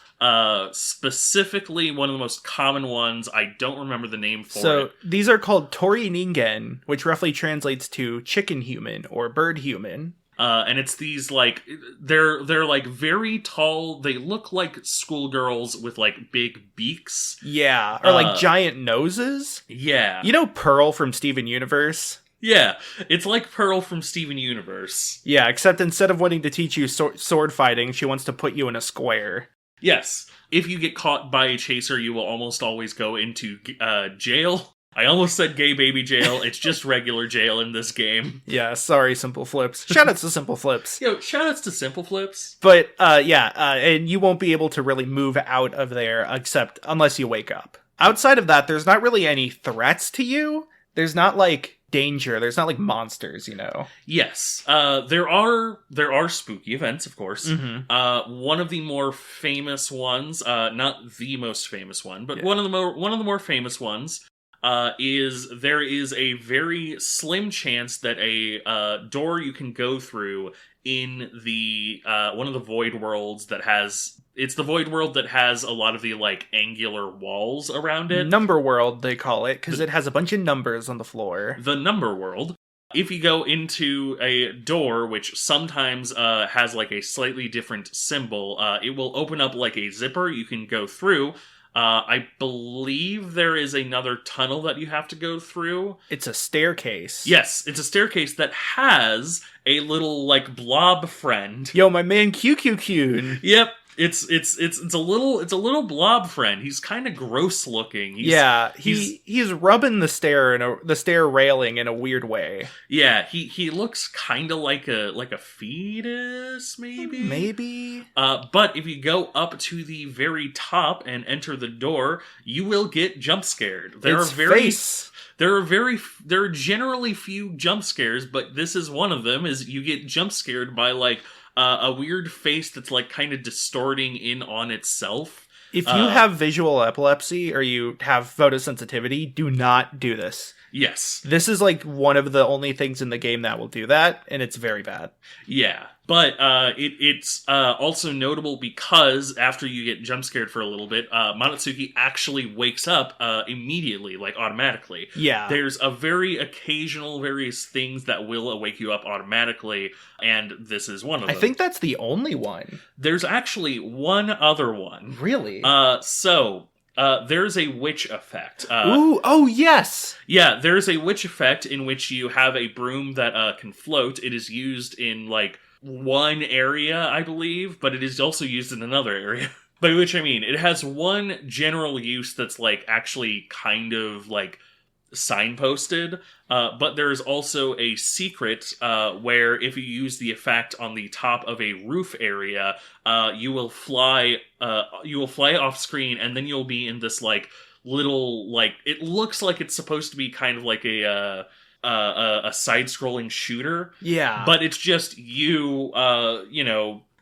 Speaker 3: Specifically, one of the most common ones, I don't remember the name for it.
Speaker 1: So, these are called Tori Ningen, which roughly translates to chicken human or bird human.
Speaker 3: And it's these, like, they're like very tall, they look like schoolgirls with, like, big beaks.
Speaker 1: Yeah, or like giant noses.
Speaker 3: Yeah.
Speaker 1: You know Pearl from Steven Universe?
Speaker 3: Yeah, it's like Pearl from Steven Universe.
Speaker 1: Yeah, except instead of wanting to teach you sword fighting, she wants to put you in a square.
Speaker 3: Yes. If you get caught by a chaser, you will almost always go into jail. I almost said gay baby jail. It's just regular jail in this game.
Speaker 1: Yeah, sorry, Simple Flips. Shoutouts to Simple Flips.
Speaker 3: Yo, shoutouts to Simple Flips.
Speaker 1: But, and you won't be able to really move out of there except unless you wake up. Outside of that, there's not really any threats to you. There's not, like, danger. There's not, like, monsters,
Speaker 3: Yes. There are spooky events, of course.
Speaker 1: Mm-hmm.
Speaker 3: One of the more famous ones, not the most famous one, but one of the more famous ones, is there is a very slim chance that a door you can go through in the one of the void worlds that has... It's the void world that has a lot of the, like, angular walls around it.
Speaker 1: Number world, they call it, because it has a bunch of numbers on the floor.
Speaker 3: The number world. If you go into a door, which sometimes has, like, a slightly different symbol, it will open up like a zipper you can go through. I believe there is another tunnel that you have to go through.
Speaker 1: It's a staircase.
Speaker 3: Yes, it's a staircase that has a little, like, blob friend.
Speaker 1: Yo, my man Kyukyu-kun.
Speaker 3: Yep. It's a little blob friend. He's kind of gross looking.
Speaker 1: He's rubbing the stair railing in a weird way.
Speaker 3: Yeah, he looks kind of like a fetus, maybe. But if you go up to the very top and enter the door, you will get jump scared. There are generally few jump scares, but this is one of them. Is you get jump scared by like a weird face that's like kind of distorting in on itself.
Speaker 1: If you have visual epilepsy or you have photosensitivity, do not do this.
Speaker 3: Yes.
Speaker 1: This is like one of the only things in the game that will do that, and it's very bad.
Speaker 3: Yeah, but it's also notable because after you get jump scared for a little bit, Monotsuki actually wakes up immediately, like automatically.
Speaker 1: Yeah.
Speaker 3: There's a very occasional various things that will wake you up automatically, and this is one of them.
Speaker 1: I think that's the only one.
Speaker 3: There's actually one other one.
Speaker 1: Really?
Speaker 3: There's a witch effect.
Speaker 1: Oh yes!
Speaker 3: Yeah, there's a witch effect in which you have a broom that can float. It is used in, like, one area, I believe, but it is also used in another area. By which I mean, it has one general use that's, like, actually kind of, like, signposted, but there's also a secret where if you use the effect on the top of a roof area, you will fly off screen, and then you'll be in this like little, like, it looks like it's supposed to be kind of like a side-scrolling shooter.
Speaker 1: Yeah,
Speaker 3: but it's just you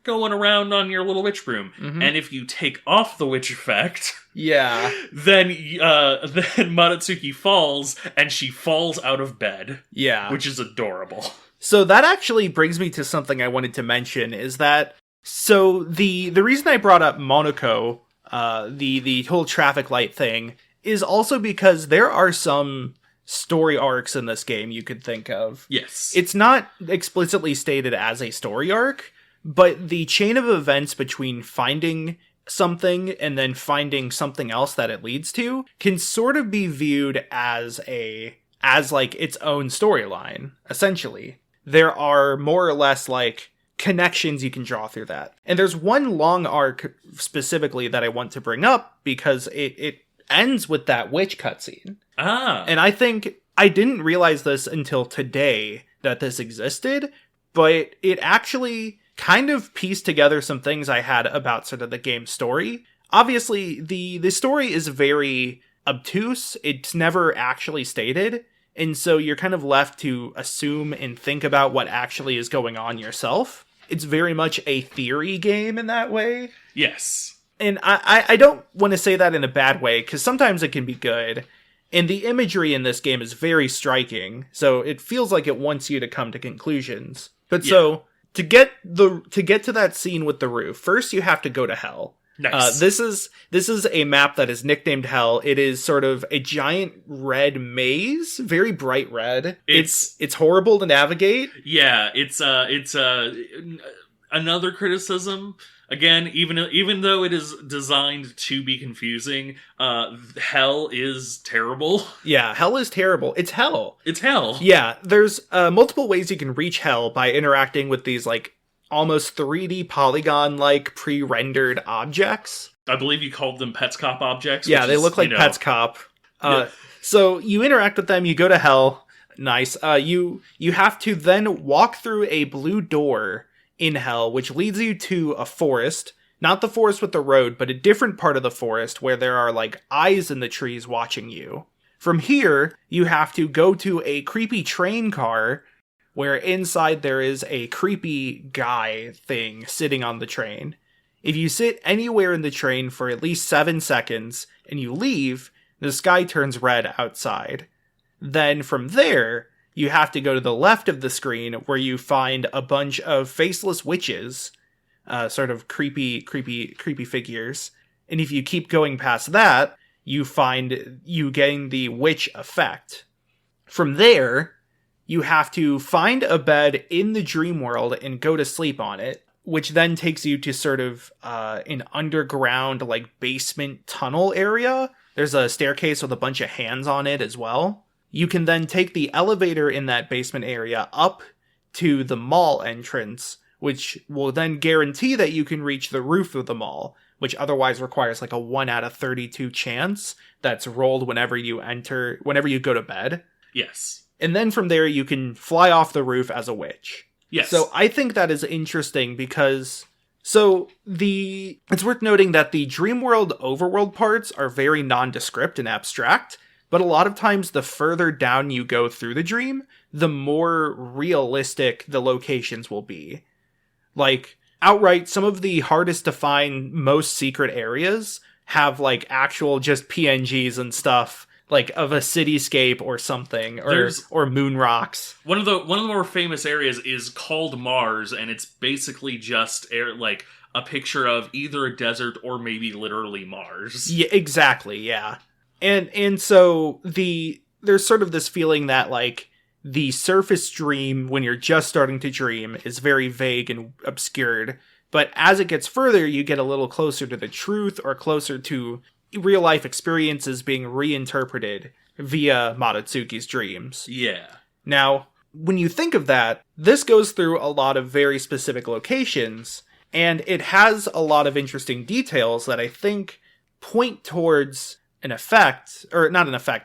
Speaker 3: going around on your little witch broom. Mm-hmm. And if you take off the witch effect, then Monotsuki falls, and she falls out of bed. Yeah. Which is adorable.
Speaker 1: So that actually brings me to something I wanted to mention, is that, so the reason I brought up Monoko, the whole traffic light thing, is also because there are some story arcs in this game you could think of.
Speaker 3: Yes.
Speaker 1: It's not explicitly stated as a story arc, but the chain of events between finding something and then finding something else that it leads to can sort of be viewed as like its own storyline, essentially. There are more or less like connections you can draw through that. And there's one long arc specifically that I want to bring up because it ends with that witch cutscene. And I think I didn't realize this until today that this existed, but it actually kind of pieced together some things I had about sort of the game's story. Obviously, the story is very obtuse. It's never actually stated. And so you're kind of left to assume and think about what actually is going on yourself. It's very much a theory game in that way.
Speaker 3: Yes.
Speaker 1: And I don't want to say that in a bad way, because sometimes it can be good. And the imagery in this game is very striking, so it feels like it wants you to come to conclusions. But so, to get to that scene with the roof, first you have to go to Hell.
Speaker 3: Nice.
Speaker 1: This is a map that is nicknamed Hell. It is sort of a giant red maze, very bright red. It's horrible to navigate.
Speaker 3: Yeah, it's another criticism. Again, even though it is designed to be confusing, Hell is terrible.
Speaker 1: Yeah, Hell is terrible. It's Hell.
Speaker 3: It's Hell.
Speaker 1: Yeah, there's multiple ways you can reach Hell by interacting with these like almost 3D polygon-like pre-rendered objects.
Speaker 3: I believe you called them Petscop objects.
Speaker 1: Yeah, they look like Petscop. So you interact with them, you go to Hell. Nice. You have to then walk through a blue door in Hell, which leads you to a forest. Not the forest with the road, but a different part of the forest where there are like eyes in the trees watching you. From here, you have to go to a creepy train car where inside there is a creepy guy thing sitting on the train. If you sit anywhere in the train for at least 7 seconds and you leave, the sky turns red outside. Then from there, you have to go to the left of the screen where you find a bunch of faceless witches, sort of creepy figures. And if you keep going past that, you getting the witch effect. From there, you have to find a bed in the dream world and go to sleep on it, which then takes you to sort of an underground, like, basement tunnel area. There's a staircase with a bunch of hands on it as well. You can then take the elevator in that basement area up to the mall entrance, which will then guarantee that you can reach the roof of the mall, which otherwise requires like a 1 out of 32 chance that's rolled whenever you go to bed.
Speaker 3: Yes.
Speaker 1: And then from there, you can fly off the roof as a witch.
Speaker 3: Yes.
Speaker 1: So I think that is interesting because... it's worth noting that the Dreamworld overworld parts are very nondescript and abstract, but a lot of times the further down you go through the dream, the more realistic the locations will be. Like, outright, some of the hardest to find, most secret areas have, like, actual just PNGs and stuff, like, of a cityscape or something, or moon rocks.
Speaker 3: One of the more famous areas is called Mars, and it's basically just a picture of either a desert or maybe literally Mars.
Speaker 1: Yeah, exactly, yeah. And so there's sort of this feeling that, like, the surface dream, when you're just starting to dream, is very vague and obscured. But as it gets further, you get a little closer to the truth or closer to real-life experiences being reinterpreted via Madotsuki's dreams.
Speaker 3: Yeah.
Speaker 1: Now, when you think of that, this goes through a lot of very specific locations, and it has a lot of interesting details that I think point towards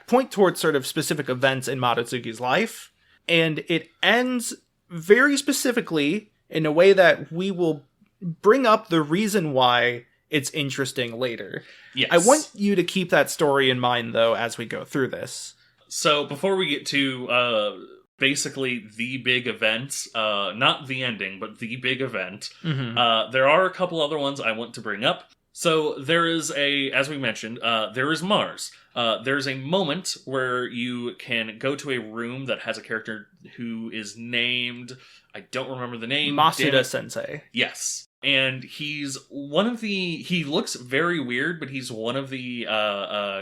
Speaker 1: point towards sort of specific events in Madotsuki's life, and it ends very specifically in a way that we will bring up the reason why it's interesting later.
Speaker 3: Yes.
Speaker 1: I want you to keep that story in mind, though, as we go through this.
Speaker 3: So, before we get to basically the big event, not the ending, but the big event, there are a couple other ones I want to bring up. So, there is as we mentioned, there is Mars. There's a moment where you can go to a room that has a character who is named, I don't remember the name.
Speaker 1: Masuda-sensei.
Speaker 3: Yes. And he's he looks very weird, but he's one of the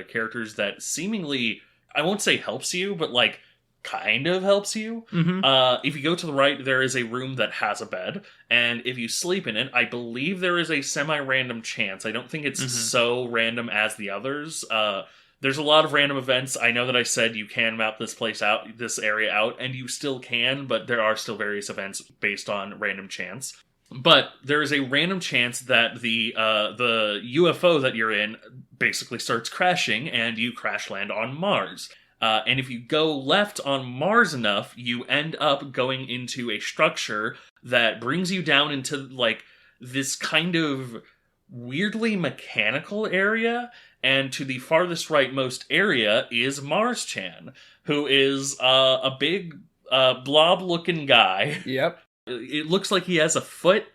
Speaker 3: characters that seemingly, I won't say helps you, but like kind of helps you. If you go to the right, there is a room that has a bed, and if you sleep in it, I believe there is a semi-random chance. I don't think it's so random as the others. There's a lot of random events. I know that I said you can map this area out, and you still can, but there are still various events based on random chance. But there is a random chance that the UFO that you're in basically starts crashing, and you crash land on Mars. And if you go left on Mars enough, you end up going into a structure that brings you down into, like, this kind of weirdly mechanical area. And to the farthest rightmost area is Mars-chan, who is a big blob-looking guy.
Speaker 1: Yep.
Speaker 3: It looks like he has a foot,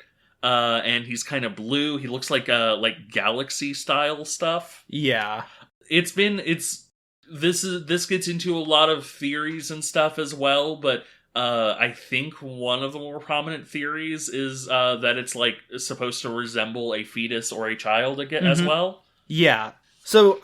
Speaker 3: and he's kind of blue. He looks like galaxy-style stuff.
Speaker 1: Yeah.
Speaker 3: This gets into a lot of theories and stuff as well, but I think one of the more prominent theories is that it's like supposed to resemble a fetus or a child as well.
Speaker 1: Yeah. So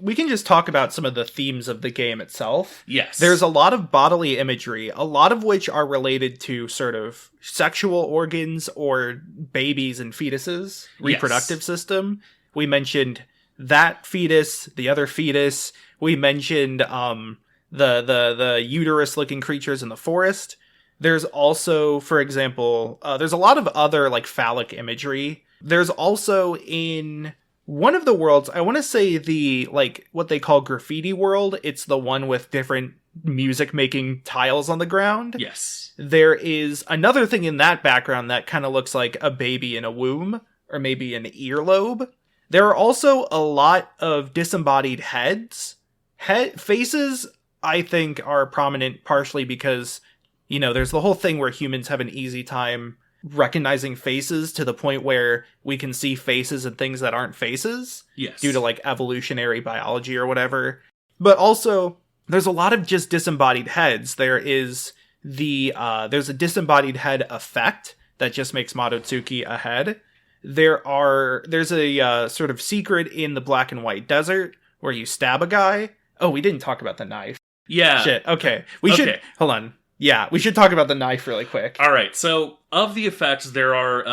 Speaker 1: we can just talk about some of the themes of the game itself.
Speaker 3: Yes.
Speaker 1: There's a lot of bodily imagery, a lot of which are related to sort of sexual organs or babies and fetuses, reproductive system. We mentioned that fetus, the other fetus. We mentioned the uterus-looking creatures in the forest. There's also, for example, there's a lot of other like phallic imagery. There's also in one of the worlds, I want to say the, like, what they call graffiti world. It's the one with different music-making tiles on the ground.
Speaker 3: Yes.
Speaker 1: There is another thing in that background that kind of looks like a baby in a womb, or maybe an earlobe. There are also a lot of disembodied heads. Faces, I think, are prominent partially because, you know, there's the whole thing where humans have an easy time recognizing faces to the point where we can see faces and things that aren't faces.
Speaker 3: Yes.
Speaker 1: Due to, like, evolutionary biology or whatever. But also, there's a lot of just disembodied heads. There's a disembodied head effect that just makes Madotsuki a head. There's a sort of secret in the black and white desert where you stab a guy. Oh, we didn't talk about the knife.
Speaker 3: Yeah.
Speaker 1: Shit. Okay. We should. Hold on. Yeah, we should talk about the knife really quick.
Speaker 3: All right, so of the effects, there are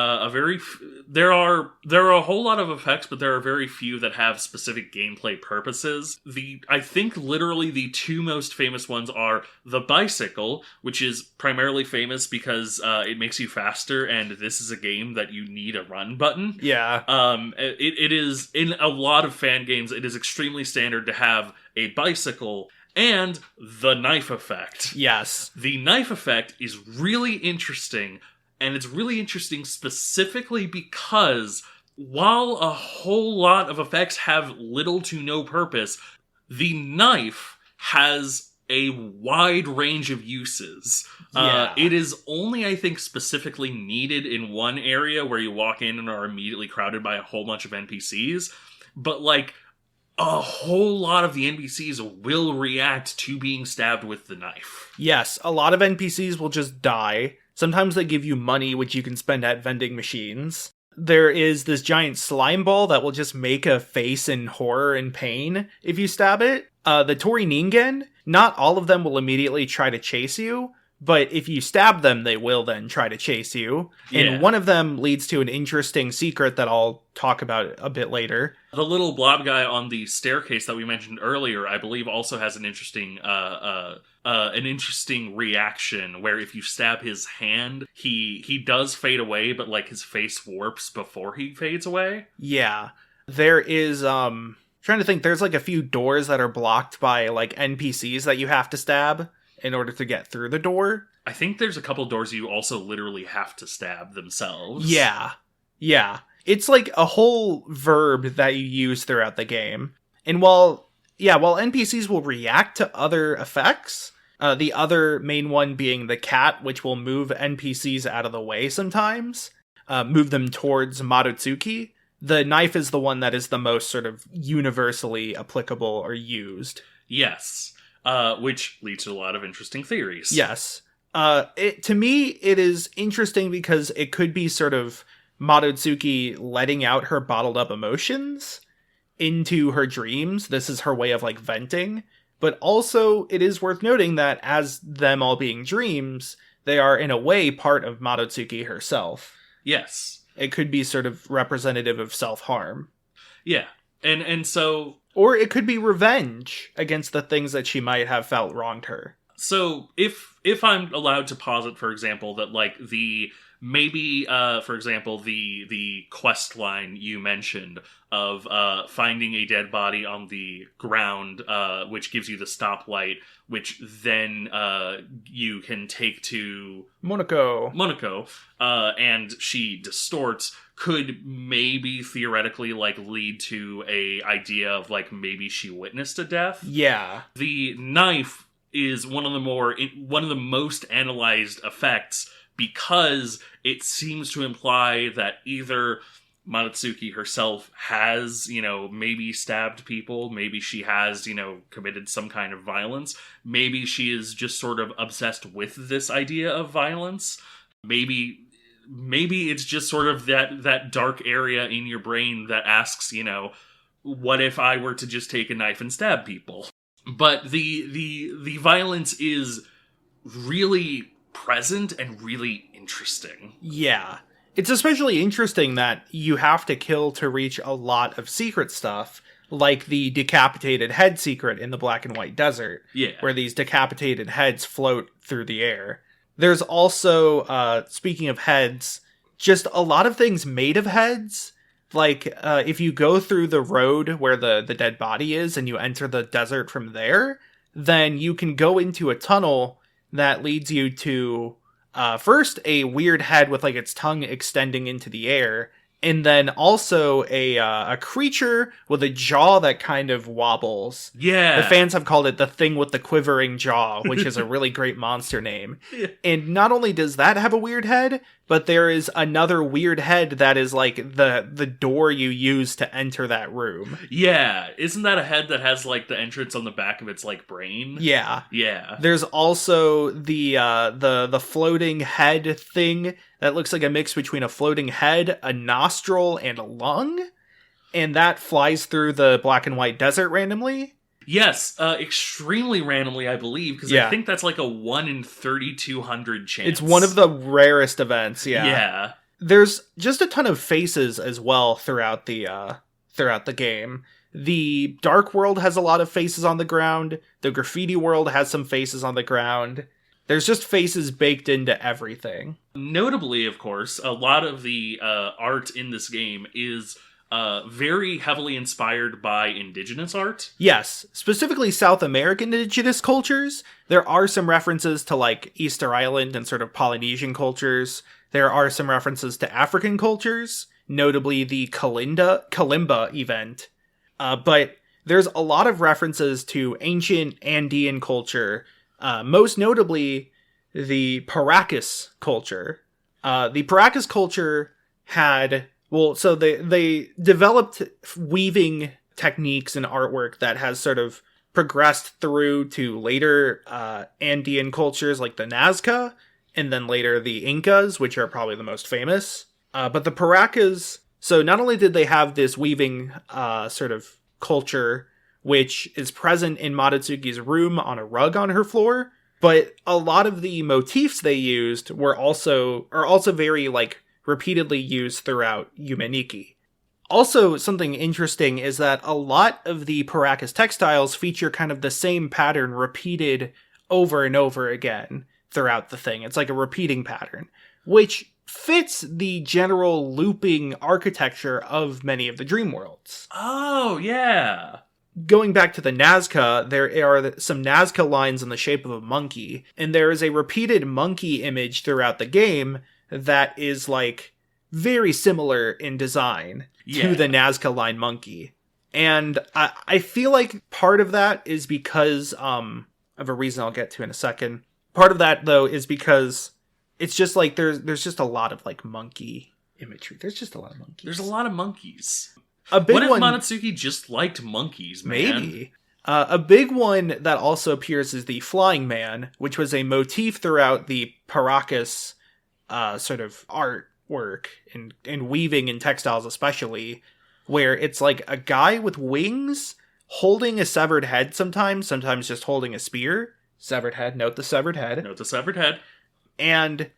Speaker 3: there are a whole lot of effects, but there are very few that have specific gameplay purposes. I think literally the two most famous ones are the bicycle, which is primarily famous because it makes you faster, and this is a game that you need a run button.
Speaker 1: Yeah.
Speaker 3: It is, in a lot of fan games, it is extremely standard to have a bicycle. And the knife effect.
Speaker 1: Yes.
Speaker 3: The knife effect is really interesting, and it's really interesting specifically because while a whole lot of effects have little to no purpose, the knife has a wide range of uses.
Speaker 1: Yeah.
Speaker 3: It is only, I think, specifically needed in one area where you walk in and are immediately crowded by a whole bunch of NPCs, but a whole lot of the NPCs will react to being stabbed with the knife.
Speaker 1: Yes, a lot of NPCs will just die. Sometimes they give you money, which you can spend at vending machines. There is this giant slime ball that will just make a face in horror and pain if you stab it. The Tori Ningen, not all of them will immediately try to chase you, but if you stab them, they will then try to chase you. And one of them leads to an interesting secret that I'll talk about a bit later.
Speaker 3: The little blob guy on the staircase that we mentioned earlier, I believe, also has an interesting reaction where if you stab his hand, he does fade away, but his face warps before he fades away.
Speaker 1: Yeah. There is trying to think, there's a few doors that are blocked by NPCs that you have to stab in order to get through the door.
Speaker 3: I think there's a couple doors you also literally have to stab themselves.
Speaker 1: Yeah. It's a whole verb that you use throughout the game. And while NPCs will react to other effects, the other main one being the cat, which will move NPCs out of the way sometimes, move them towards Marutsuki, the knife is the one that is the most sort of universally applicable or used.
Speaker 3: Yes. Which leads to a lot of interesting theories.
Speaker 1: Yes. To me, it is interesting because it could be sort of Marutsuki letting out her bottled up emotions into her dreams. This is her way of venting. But also, it is worth noting that as them all being dreams, they are in a way part of Marutsuki herself.
Speaker 3: Yes.
Speaker 1: It could be sort of representative of self-harm.
Speaker 3: Yeah. And so...
Speaker 1: Or it could be revenge against the things that she might have felt wronged her.
Speaker 3: So if I'm allowed to posit, for example, that for example, the quest line you mentioned of finding a dead body on the ground, which gives you the stoplight, which then you can take to Monoko, and she distorts, could maybe theoretically lead to a idea of maybe she witnessed a death.
Speaker 1: Yeah.
Speaker 3: The knife is one of the most analyzed effects because it seems to imply that either Marutsuki herself has, maybe stabbed people, maybe she has, committed some kind of violence, maybe she is just sort of obsessed with this idea of violence, maybe it's just sort of that dark area in your brain that asks, what if I were to just take a knife and stab people? But the violence is really present and really interesting.
Speaker 1: Yeah. It's especially interesting that you have to kill to reach a lot of secret stuff, like the decapitated head secret in the Black and White Desert, where these decapitated heads float through the air. There's also, speaking of heads, just a lot of things made of heads. If you go through the road where the dead body is and you enter the desert from there, then you can go into a tunnel that leads you to, first, a weird head with its tongue extending into the air, and then also a creature with a jaw that kind of wobbles.
Speaker 3: Yeah.
Speaker 1: The fans have called it the thing with the quivering jaw, which is a really great monster name. Yeah. And not only does that have a weird head, but there is another weird head that is the door you use to enter that room.
Speaker 3: Yeah. Isn't that a head that has the entrance on the back of its brain?
Speaker 1: Yeah.
Speaker 3: Yeah.
Speaker 1: There's also the floating head thing that looks like a mix between a floating head, a nostril, and a lung. And that flies through the Black and White Desert randomly.
Speaker 3: Yes, extremely randomly, I believe, because I think that's like a 1 in 3,200 chance.
Speaker 1: It's one of the rarest events,
Speaker 3: Yeah.
Speaker 1: There's just a ton of faces as well throughout the game. The Dark World has a lot of faces on the ground. The Graffiti World has some faces on the ground. There's just faces baked into everything.
Speaker 3: Notably, of course, a lot of the art in this game is very heavily inspired by indigenous art.
Speaker 1: Yes, specifically South American indigenous cultures. There are some references to like Easter Island and sort of Polynesian cultures. There are some references to African cultures, notably the Kalimba event. But there's a lot of references to ancient Andean culture, most notably the Paracas culture. The Paracas culture had, so they developed weaving techniques and artwork that has sort of progressed through to later Andean cultures like the Nazca, and then later the Incas, which are probably the most famous. But the Paracas, so not only did they have this weaving sort of culture, which is present in Madotsuki's room on a rug on her floor, but a lot of the motifs they used are also very like repeatedly used throughout Yume Nikki. Also, something interesting is that a lot of the Paracas textiles feature kind of the same pattern repeated over and over again throughout the thing. It's like a repeating pattern, which fits the general looping architecture of many of the dream worlds.
Speaker 3: Oh, yeah.
Speaker 1: Going back to the Nazca, there are some Nazca lines in the shape of a monkey, and there is a repeated monkey image throughout the game that is like very similar in design to the Nazca line monkey. And I feel like part of that is because of a reason I'll get to in a second. Part of that, though, is because it's just like there's just a lot of like monkey imagery. There's just a lot of monkeys.
Speaker 3: There's a lot of monkeys.
Speaker 1: A big
Speaker 3: what
Speaker 1: one,
Speaker 3: if Monotsuki just liked monkeys, man?
Speaker 1: Maybe. A big one that also appears is the Flying Man, which was a motif throughout the Paracas sort of artwork and weaving in textiles especially, where it's like a guy with wings holding a severed head sometimes just holding a spear. Severed head, note the severed head.
Speaker 3: Note the severed head.
Speaker 1: And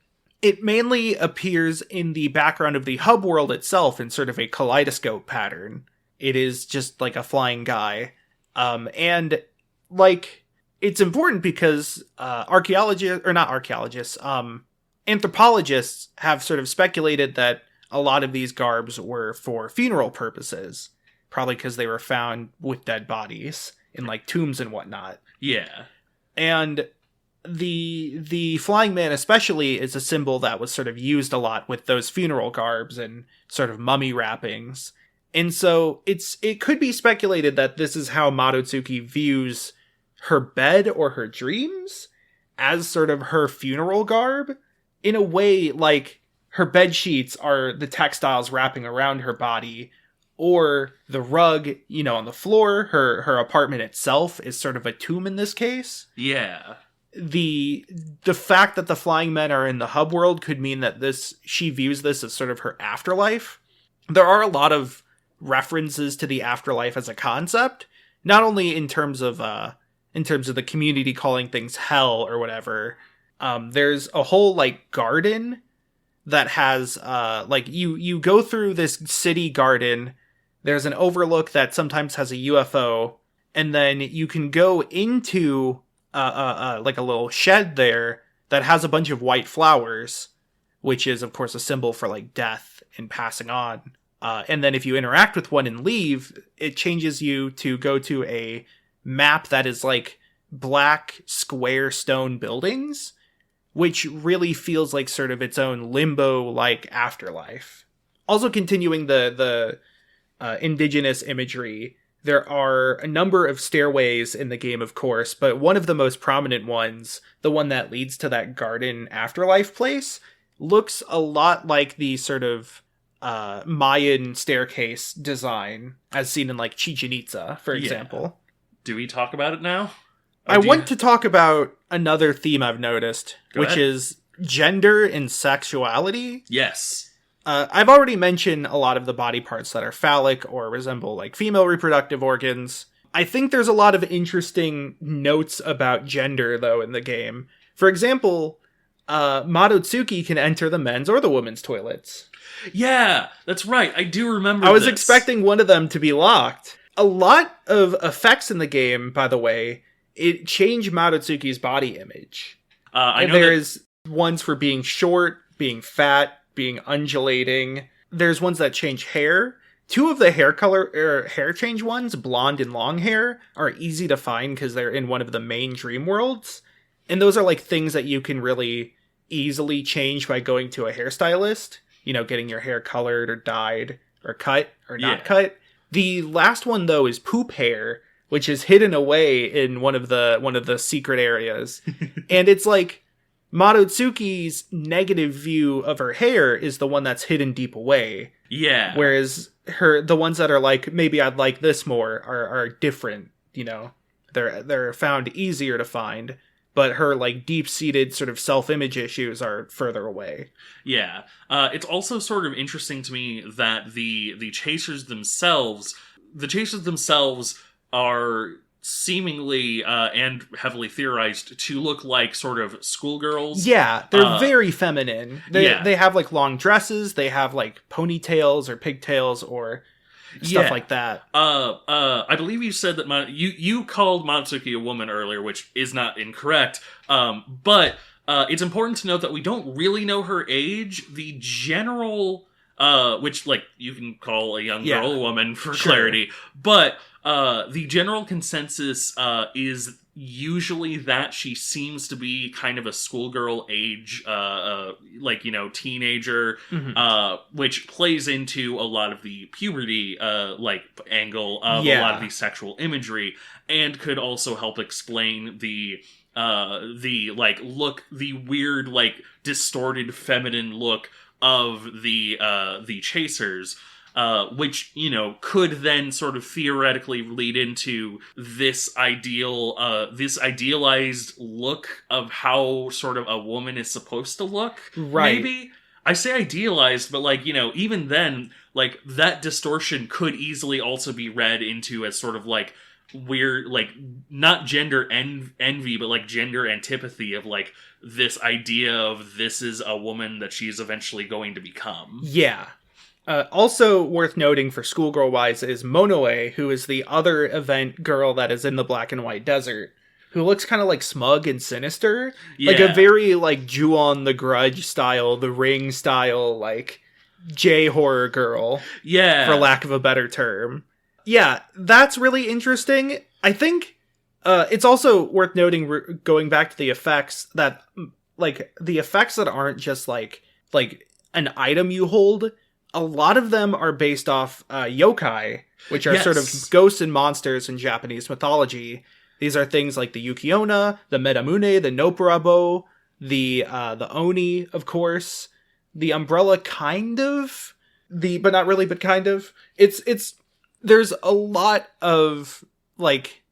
Speaker 1: it mainly appears in the background of the hub world itself in sort of a kaleidoscope pattern. It is just like a flying guy. And like, it's important because anthropologists have sort of speculated that a lot of these garbs were for funeral purposes. Probably because they were found with dead bodies in like tombs and whatnot.
Speaker 3: Yeah.
Speaker 1: And the Flying Man especially is a symbol that was sort of used a lot with those funeral garbs and sort of mummy wrappings. And so it could be speculated that this is how Madotsuki views her bed or her dreams, as sort of her funeral garb. In a way, like, her bed sheets are the textiles wrapping around her body, or the rug, on the floor, her apartment itself is sort of a tomb in this case.
Speaker 3: Yeah.
Speaker 1: The fact that the flying men are in the hub world could mean that she views this as sort of her afterlife. There are a lot of references to the afterlife as a concept, not only in terms of the community calling things hell or whatever. There's a whole like garden that has like you go through this city garden. There's an overlook that sometimes has a UFO, and then you can go into like a little shed there that has a bunch of white flowers, which is of course a symbol for like death and passing on. And then if you interact with one and leave, it changes you to go to a map that is like black square stone buildings, which really feels like sort of its own limbo-like afterlife. Also continuing the indigenous imagery, there are a number of stairways in the game, of course, but one of the most prominent ones, the one that leads to that garden afterlife place, looks a lot like the sort of Mayan staircase design as seen in like Chichen Itza, for example.
Speaker 3: Do we talk about it now?
Speaker 1: I want to talk about another theme I've noticed, which is gender and sexuality.
Speaker 3: Yes.
Speaker 1: I've already mentioned a lot of the body parts that are phallic or resemble like female reproductive organs. I think there's a lot of interesting notes about gender, though, in the game. For example, Madotsuki can enter the men's or the women's toilets.
Speaker 3: Yeah, that's right. I do remember
Speaker 1: I was
Speaker 3: this.
Speaker 1: expecting one of them to be locked. A lot of effects in the game, by the way, it changed Madotsuki's body image.
Speaker 3: I know
Speaker 1: there's ones for being short, being fat, being undulating. There's ones that change hair. 2 of the hair change ones, blonde and long hair, are easy to find because they're in one of the main dream worlds. And those are like things that you can really easily change by going to a hairstylist. You know, getting your hair colored or dyed or cut or not cut. The last one, though, is poop hair, which is hidden away in one of the secret areas. And it's like Madotsuki's negative view of her hair is the one that's hidden deep away.
Speaker 3: Yeah.
Speaker 1: Whereas the ones that are like, maybe I'd like this more are different, you know. They're found easier to find, but her like deep-seated sort of self-image issues are further away.
Speaker 3: Yeah. It's also sort of interesting to me that the chasers themselves are seemingly and heavily theorized to look like sort of schoolgirls.
Speaker 1: Yeah, they're very feminine. They have like long dresses, they have like ponytails or pigtails or stuff like that.
Speaker 3: I believe you said that you called Madotsuki a woman earlier, which is not incorrect. But it's important to note that we don't really know her age. The general, which like you can call a young girl a woman for clarity, but the general consensus is usually that she seems to be kind of a schoolgirl age, like, you know, teenager, which plays into a lot of the puberty, like, angle of a lot of the sexual imagery, and could also help explain the like, look, the weird, like, distorted feminine look of the chasers. Which, you know, could then sort of theoretically lead into this idealized look of how sort of a woman is supposed to look.
Speaker 1: Right.
Speaker 3: Maybe? I say idealized, but like, you know, even then, like, that distortion could easily also be read into as sort of like weird, like, not gender envy, but like gender antipathy of like this idea of this is a woman that she's eventually going to become.
Speaker 1: Yeah. Also worth noting for schoolgirl-wise is Monoe, who is the other event girl that is in the Black and White Desert, who looks kind of like smug and sinister.
Speaker 3: Yeah.
Speaker 1: Like a very, like, Ju-on the Grudge style, The Ring style, like, J-horror girl.
Speaker 3: Yeah.
Speaker 1: For lack of a better term. Yeah, that's really interesting. I think it's also worth noting, going back to the effects, that, like, the effects that aren't just, like an item you hold, a lot of them are based off yokai, which are sort of ghosts and monsters in Japanese mythology. These are things like the Yukiona, the Medamune, the Nopurabo, the Oni, of course, the Umbrella, kind of, but not really, but kind of. There's a lot of like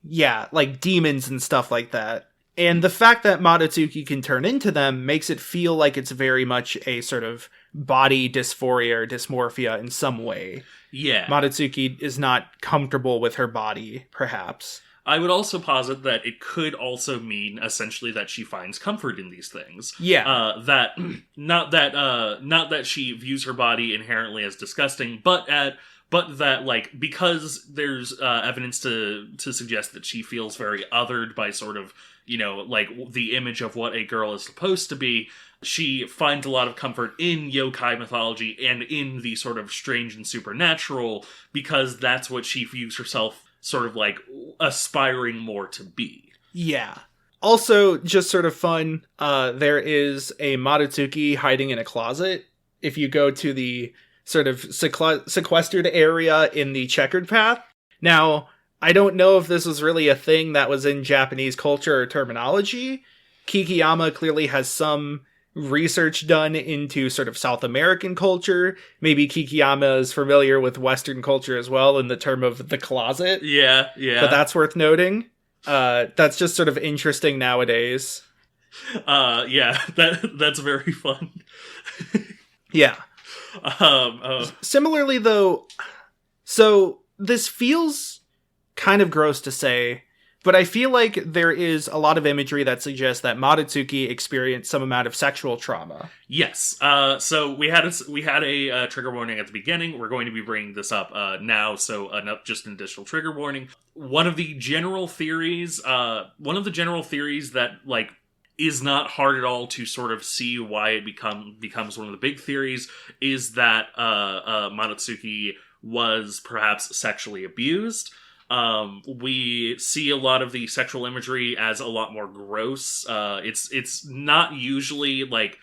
Speaker 1: demons and stuff like that. And the fact that Madotsuki can turn into them makes it feel like it's very much a sort of body dysphoria or dysmorphia in some way.
Speaker 3: Yeah.
Speaker 1: Madotsuki is not comfortable with her body, perhaps.
Speaker 3: I would also posit that it could also mean essentially that she finds comfort in these things.
Speaker 1: Yeah.
Speaker 3: That not that she views her body inherently as disgusting, but that, like, because there's evidence to suggest that she feels very othered by sort of, you know, like, the image of what a girl is supposed to be, she finds a lot of comfort in yokai mythology and in the sort of strange and supernatural, because that's what she views herself sort of, like, aspiring more to be. Yeah.
Speaker 1: Also, just sort of fun, there is a Madotsuki hiding in a closet. If you go to the sort of sequestered area in the checkered path. Now, I don't know if this was really a thing that was in Japanese culture or terminology. Kikiyama clearly has some research done into sort of South American culture. Maybe Kikiyama is familiar with Western culture as well in the term of the closet.
Speaker 3: Yeah.
Speaker 1: But that's worth noting. That's just sort of interesting nowadays.
Speaker 3: That's very fun.
Speaker 1: Yeah. Similarly, though, so this feels kind of gross to say, but I feel like there is a lot of imagery that suggests that Madatsuki experienced some amount of sexual trauma.
Speaker 3: Yes. So we had a trigger warning at the beginning. We're going to be bringing this up now, so just an additional trigger warning. One of the general theories that like is not hard at all to sort of see why it becomes one of the big theories is that Madatsuki was perhaps sexually abused. We see a lot of the sexual imagery as a lot more gross. It's not usually like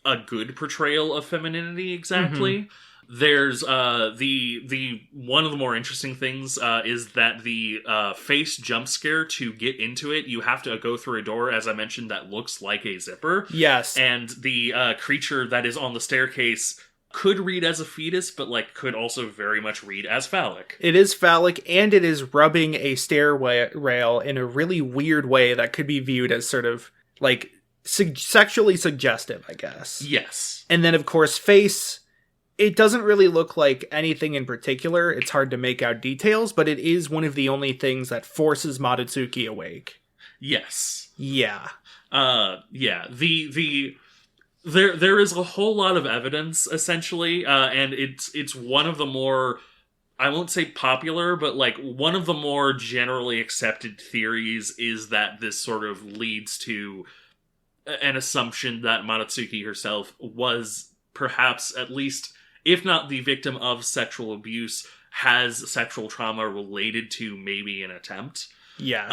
Speaker 3: a good portrayal of femininity exactly. Mm-hmm. There's the one of the more interesting things is that the face jump scare, to get into it, you have to go through a door, as I mentioned, that looks like a zipper.
Speaker 1: Yes.
Speaker 3: And the creature that is on the staircase could read as a fetus, but like could also very much read as phallic.
Speaker 1: It is phallic, and it is rubbing a stairway rail in a really weird way that could be viewed as sort of like sexually suggestive, I guess.
Speaker 3: Yes.
Speaker 1: And then, of course, face. It doesn't really look like anything in particular. It's hard to make out details, but it is one of the only things that forces Madatsuki awake.
Speaker 3: Yes.
Speaker 1: Yeah.
Speaker 3: Yeah. There is a whole lot of evidence, essentially, and it's one of the more, I won't say popular, but like one of the more generally accepted theories is that this sort of leads to an assumption that Madatsuki herself was perhaps at least, if not the victim of sexual abuse, has sexual trauma related to maybe an attempt.
Speaker 1: Yes.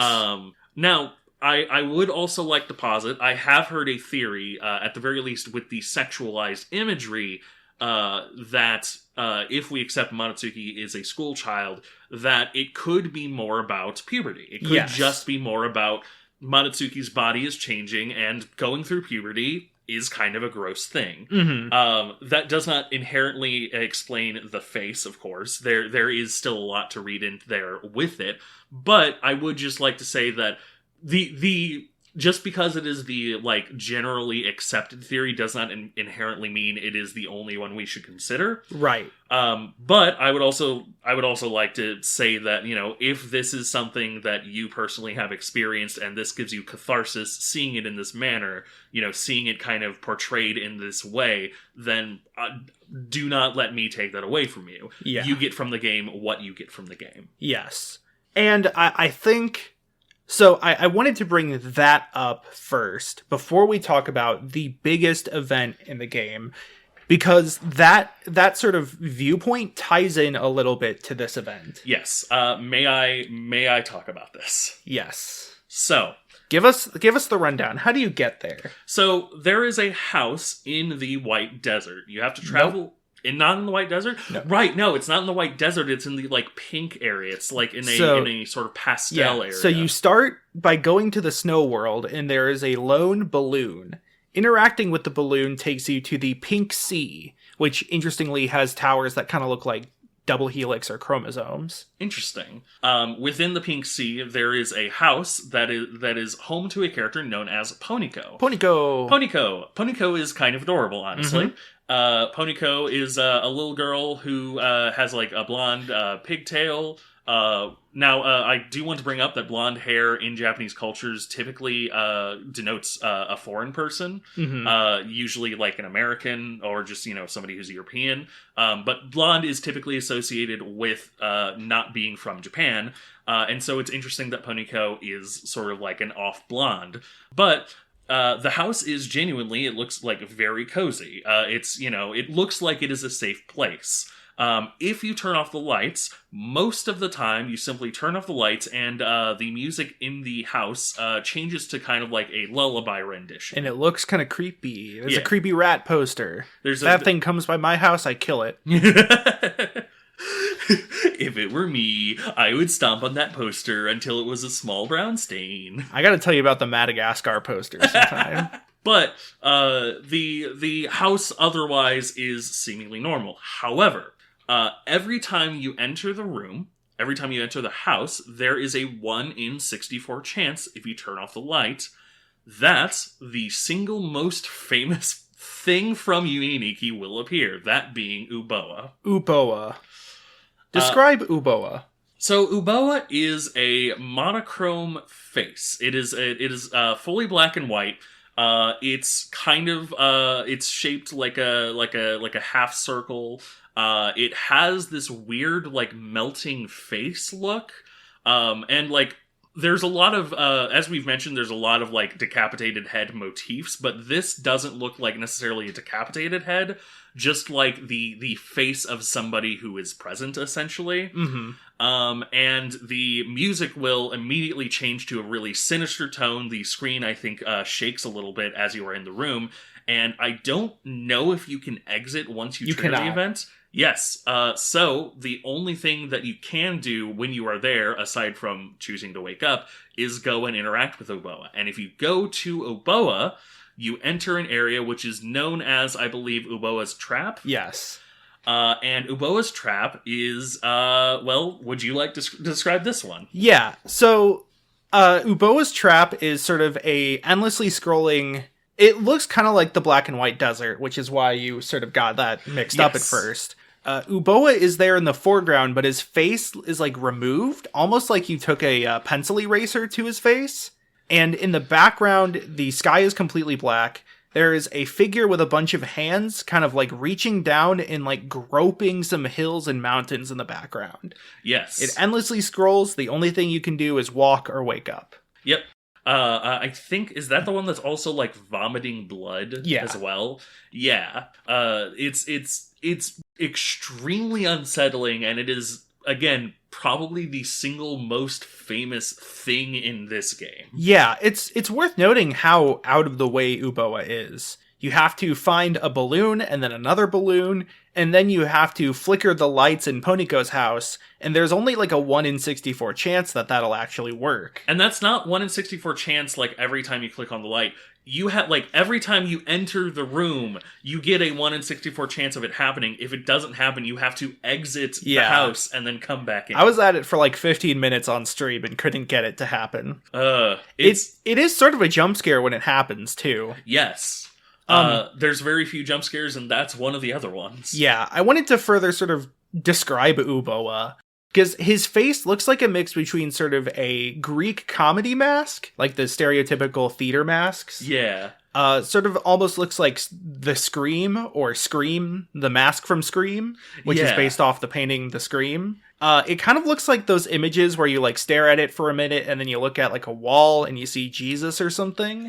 Speaker 3: Now, I would also like to posit, I have heard a theory, at the very least with the sexualized imagery, that if we accept Madatsuki is a school child, that it could be more about puberty. It could just be more about Madatsuki's body is changing, and going through puberty is kind of a gross thing. Mm-hmm. That does not inherently explain the face, of course. There is still a lot to read in there with it, but I would just like to say that the just because it is the like generally accepted theory does not inherently mean it is the only one we should consider.
Speaker 1: Right.
Speaker 3: But I would also like to say that, you know, if this is something that you personally have experienced and this gives you catharsis, seeing it in this manner, you know, seeing it kind of portrayed in this way, then do not let me take that away from you.
Speaker 1: Yeah.
Speaker 3: You get from the game what you get from the game.
Speaker 1: Yes. And I think... So I wanted to bring that up first before we talk about the biggest event in the game, because that sort of viewpoint ties in a little bit to this event.
Speaker 3: Yes. May I talk about this?
Speaker 1: Yes.
Speaker 3: So
Speaker 1: give us the rundown. How do you get there?
Speaker 3: So there is a house in the White Desert. You have to travel. Nope. Not in the White Desert?
Speaker 1: No.
Speaker 3: Right, no, it's not in the White Desert, it's in the, like, pink area. It's, like, in a sort of pastel area.
Speaker 1: So you start by going to the snow world, and there is a lone balloon. Interacting with the balloon takes you to the Pink Sea, which, interestingly, has towers that kind of look like double helix or chromosomes.
Speaker 3: Interesting. Within the Pink Sea, there is a house that is home to a character known as Poniko. Poniko is kind of adorable, honestly. Mm-hmm. Poniko is a little girl who has like a blonde pigtail. Now, I do want to bring up that blonde hair in Japanese cultures typically denotes a foreign person, mm-hmm. Usually like an American or just, you know, somebody who's European. But blonde is typically associated with not being from Japan. And so it's interesting that Poniko is sort of like an off blonde. But the house is genuinely, it looks like very cozy. It's, you know, it looks like it is a safe place. If you turn off the lights, most of the time you simply turn off the lights and the music in the house changes to kind of like a lullaby rendition.
Speaker 1: And it looks kind of creepy. There's a creepy rat poster. That thing comes by my house, I kill it.
Speaker 3: If it were me, I would stomp on that poster until it was a small brown stain.
Speaker 1: I gotta tell you about the Madagascar poster sometime.
Speaker 3: But the house otherwise is seemingly normal. However, every time you enter the room, every time you enter the house, there is a 1 in 64 chance, if you turn off the light, that the single most famous thing from Yume Nikki will appear. That being Uboa.
Speaker 1: Uboa. Describe Uboa.
Speaker 3: So Uboa is a monochrome face. It is fully black and white. It's kind of it's shaped like a half circle. It has this weird like melting face look. And like there's a lot of as we've mentioned, there's a lot of like decapitated head motifs, but this doesn't look like necessarily a decapitated head, just like the face of somebody who is present, essentially.
Speaker 1: Mm-hmm.
Speaker 3: And the music will immediately change to a really sinister tone. The screen, I think, shakes a little bit as you are in the room, and I don't know if you can exit once you trigger the event. Yes. So the only thing that you can do when you are there, aside from choosing to wake up, is go and interact with Uboa. And if you go to Uboa, you enter an area which is known as, I believe, Uboa's Trap.
Speaker 1: Yes.
Speaker 3: And Uboa's Trap is, well, would you like to describe this one?
Speaker 1: Yeah. So, Uboa's Trap is sort of a endlessly scrolling... It looks kind of like the black and white desert, which is why you sort of got that mixed up at first. Uboa is there in the foreground, but his face is like removed, almost like you took a pencil eraser to his face. And in the background, the sky is completely black. There is a figure with a bunch of hands kind of like reaching down and like groping some hills and mountains in the background.
Speaker 3: Yes.
Speaker 1: It endlessly scrolls. The only thing you can do is walk or wake up.
Speaker 3: Yep. I think, is that the one that's also like vomiting blood as well? Yeah. It's extremely unsettling, and it is, again, probably the single most famous thing in this game.
Speaker 1: Yeah, it's worth noting how out of the way Uboa is. You have to find a balloon and then another balloon, and then you have to flicker the lights in Poniko's house, and there's only like a 1 in 64 chance that that'll actually work.
Speaker 3: And that's not 1 in 64 chance like every time you click on the light. You have, like, every time you enter the room, you get a 1 in 64 chance of it happening. If it doesn't happen, you have to exit the house and then come back in.
Speaker 1: I was at it for like 15 minutes on stream and couldn't get it to happen. It is sort of a jump scare when it happens, too.
Speaker 3: Yes. There's very few jump scares, and that's one of the other ones.
Speaker 1: Yeah, I wanted to further sort of describe Uboa, because his face looks like a mix between sort of a Greek comedy mask, like the stereotypical theater masks.
Speaker 3: Yeah.
Speaker 1: Sort of almost looks like the Scream, or Scream, the mask from Scream, which is based off the painting The Scream. It kind of looks like those images where you like stare at it for a minute, and then you look at like a wall and you see Jesus or something.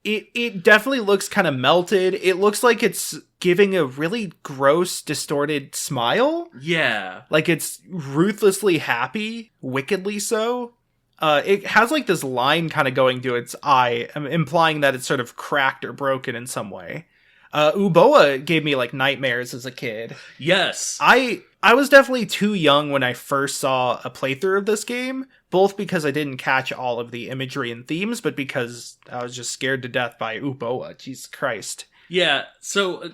Speaker 1: It definitely looks kind of melted. It looks like it's giving a really gross, distorted smile.
Speaker 3: Yeah.
Speaker 1: Like it's ruthlessly happy, wickedly so. It has like this line kind of going to its eye, implying that it's sort of cracked or broken in some way. Uboa gave me like nightmares as a kid.
Speaker 3: Yes.
Speaker 1: I was definitely too young when I first saw a playthrough of this game, both because I didn't catch all of the imagery and themes, but because I was just scared to death by Uboa. Jesus Christ.
Speaker 3: Yeah, so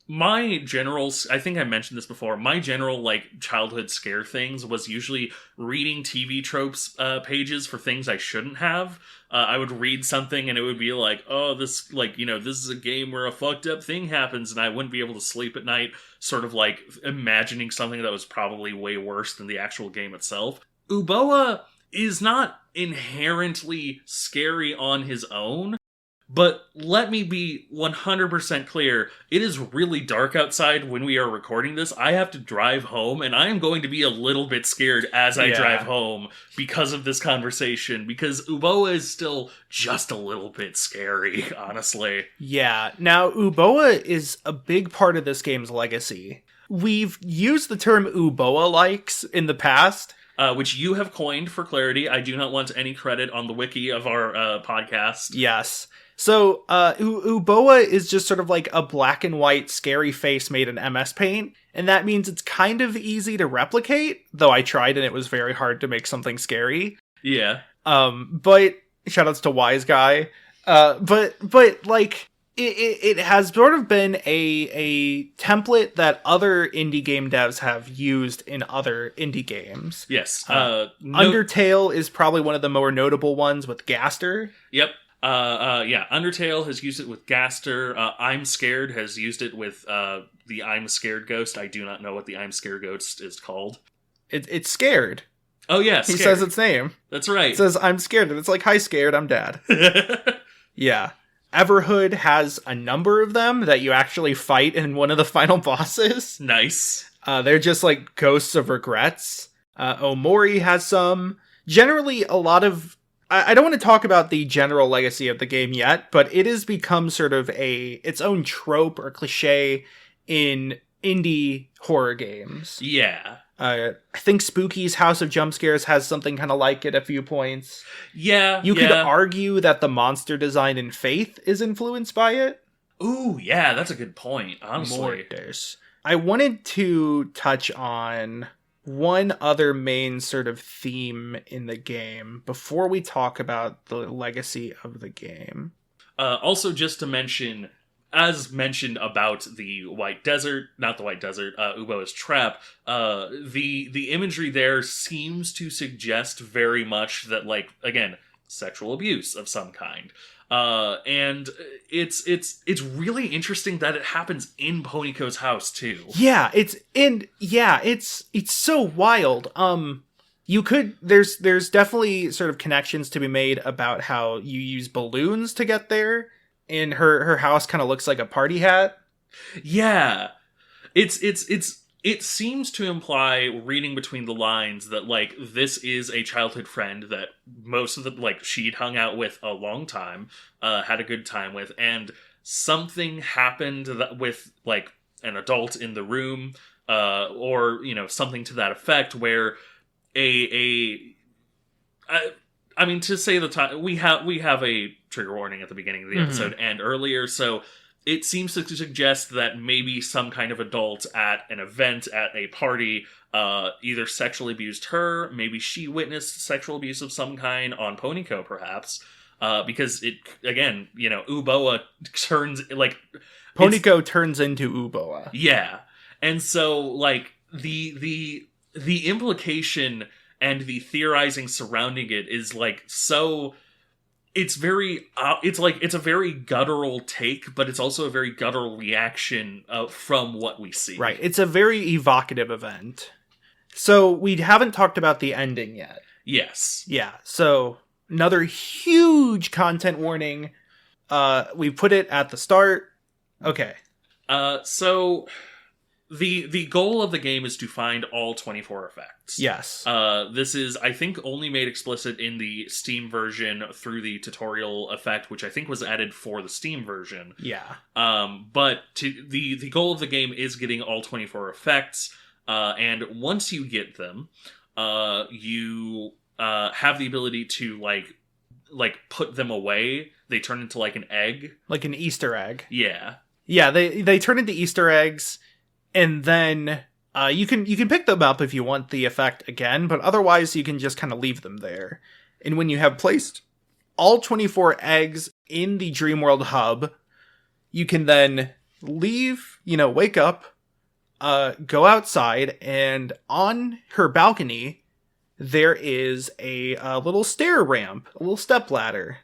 Speaker 3: my general, I think I mentioned this before, my general, like, childhood scare things was usually reading TV tropes pages for things I shouldn't have. I would read something and it would be like, oh, this, like, you know, this is a game where a fucked up thing happens, and I wouldn't be able to sleep at night, sort of like imagining something that was probably way worse than the actual game itself. Uboa is not inherently scary on his own, but let me be 100% clear, it is really dark outside when we are recording this. I have to drive home, and I am going to be a little bit scared as I drive home because of this conversation, because Uboa is still just a little bit scary, honestly.
Speaker 1: Yeah, now Uboa is a big part of this game's legacy. We've used the term Uboa-likes in the past,
Speaker 3: which you have coined for clarity. I do not want any credit on the wiki of our podcast.
Speaker 1: Yes. So, Uboa is just sort of like a black and white scary face made in MS Paint, and that means it's kind of easy to replicate, though I tried and it was very hard to make something scary.
Speaker 3: Yeah.
Speaker 1: But, shoutouts to Wise Guy. But like, it has sort of been a template that other indie game devs have used in other indie games.
Speaker 3: Yes.
Speaker 1: Undertale is probably one of the more notable ones with Gaster.
Speaker 3: Yep. Yeah, Undertale has used it with Gaster. I'm Scared has used it with the I'm Scared Ghost. I do not know what the I'm Scared Ghost is called.
Speaker 1: It's Scared.
Speaker 3: Oh, yeah,
Speaker 1: He
Speaker 3: Scared.
Speaker 1: says its name.
Speaker 3: That's right.
Speaker 1: It says, I'm scared. And it's like, hi, Scared, I'm Dad. Yeah. Everhood has a number of them that you actually fight in one of the final bosses.
Speaker 3: Nice.
Speaker 1: They're just like ghosts of regrets. Omori has some. Generally, a lot of... I don't want to talk about the general legacy of the game yet, but it has become sort of its own trope or cliche in indie horror games.
Speaker 3: Yeah.
Speaker 1: I think Spooky's House of Jump Scares has something kind of like it at a few points.
Speaker 3: Yeah.
Speaker 1: You could argue that the monster design in Faith is influenced by it.
Speaker 3: Ooh, yeah, that's a good point, honestly.
Speaker 1: Mortars. I wanted to touch on one other main sort of theme in the game before we talk about the legacy of the game.
Speaker 3: Also, just to mention, as mentioned about the White Desert, not the White Desert, Uboa's Trap, the imagery there seems to suggest very much that, like, again, sexual abuse of some kind. And it's really interesting that it happens in Poniko's house too.
Speaker 1: Yeah, it's so wild. There's definitely sort of connections to be made about how you use balloons to get there, and her house kind of looks like a party hat.
Speaker 3: Yeah. It seems to imply, reading between the lines, that, like, this is a childhood friend that most of the, like, she'd hung out with a long time, had a good time with, and something happened with, like, an adult in the room, or, you know, something to that effect, where I mean, to say the time, we have a trigger warning at the beginning of the episode and earlier, so it seems to suggest that maybe some kind of adult at an event, at a party, either sexually abused her, maybe she witnessed sexual abuse of some kind on Poniko, perhaps, because it, again, you know, Uboa turns, like...
Speaker 1: Poniko turns into Uboa.
Speaker 3: Yeah. And so, like, the implication and the theorizing surrounding it is, like, so... It's very, it's a very guttural take, but it's also a very guttural reaction from what we see.
Speaker 1: Right. It's a very evocative event. So we haven't talked about the ending yet.
Speaker 3: Yes.
Speaker 1: Yeah. So another huge content warning. We put it at the start. Okay.
Speaker 3: So the goal of the game is to find all 24 effects.
Speaker 1: Yes.
Speaker 3: This is, I think, only made explicit in the Steam version through the tutorial effect, which I think was added for the Steam version.
Speaker 1: Yeah.
Speaker 3: But the goal of the game is getting all 24 effects, and once you get them, you have the ability to like put them away. They turn into like an egg,
Speaker 1: like an Easter egg.
Speaker 3: Yeah.
Speaker 1: Yeah. They turn into Easter eggs. And then you can pick them up if you want the effect again, but otherwise you can just kind of leave them there. And when you have placed all 24 eggs in the Dreamworld hub, you can then leave, wake up, go outside, and on her balcony, there is a little stair ramp, a little step ladder.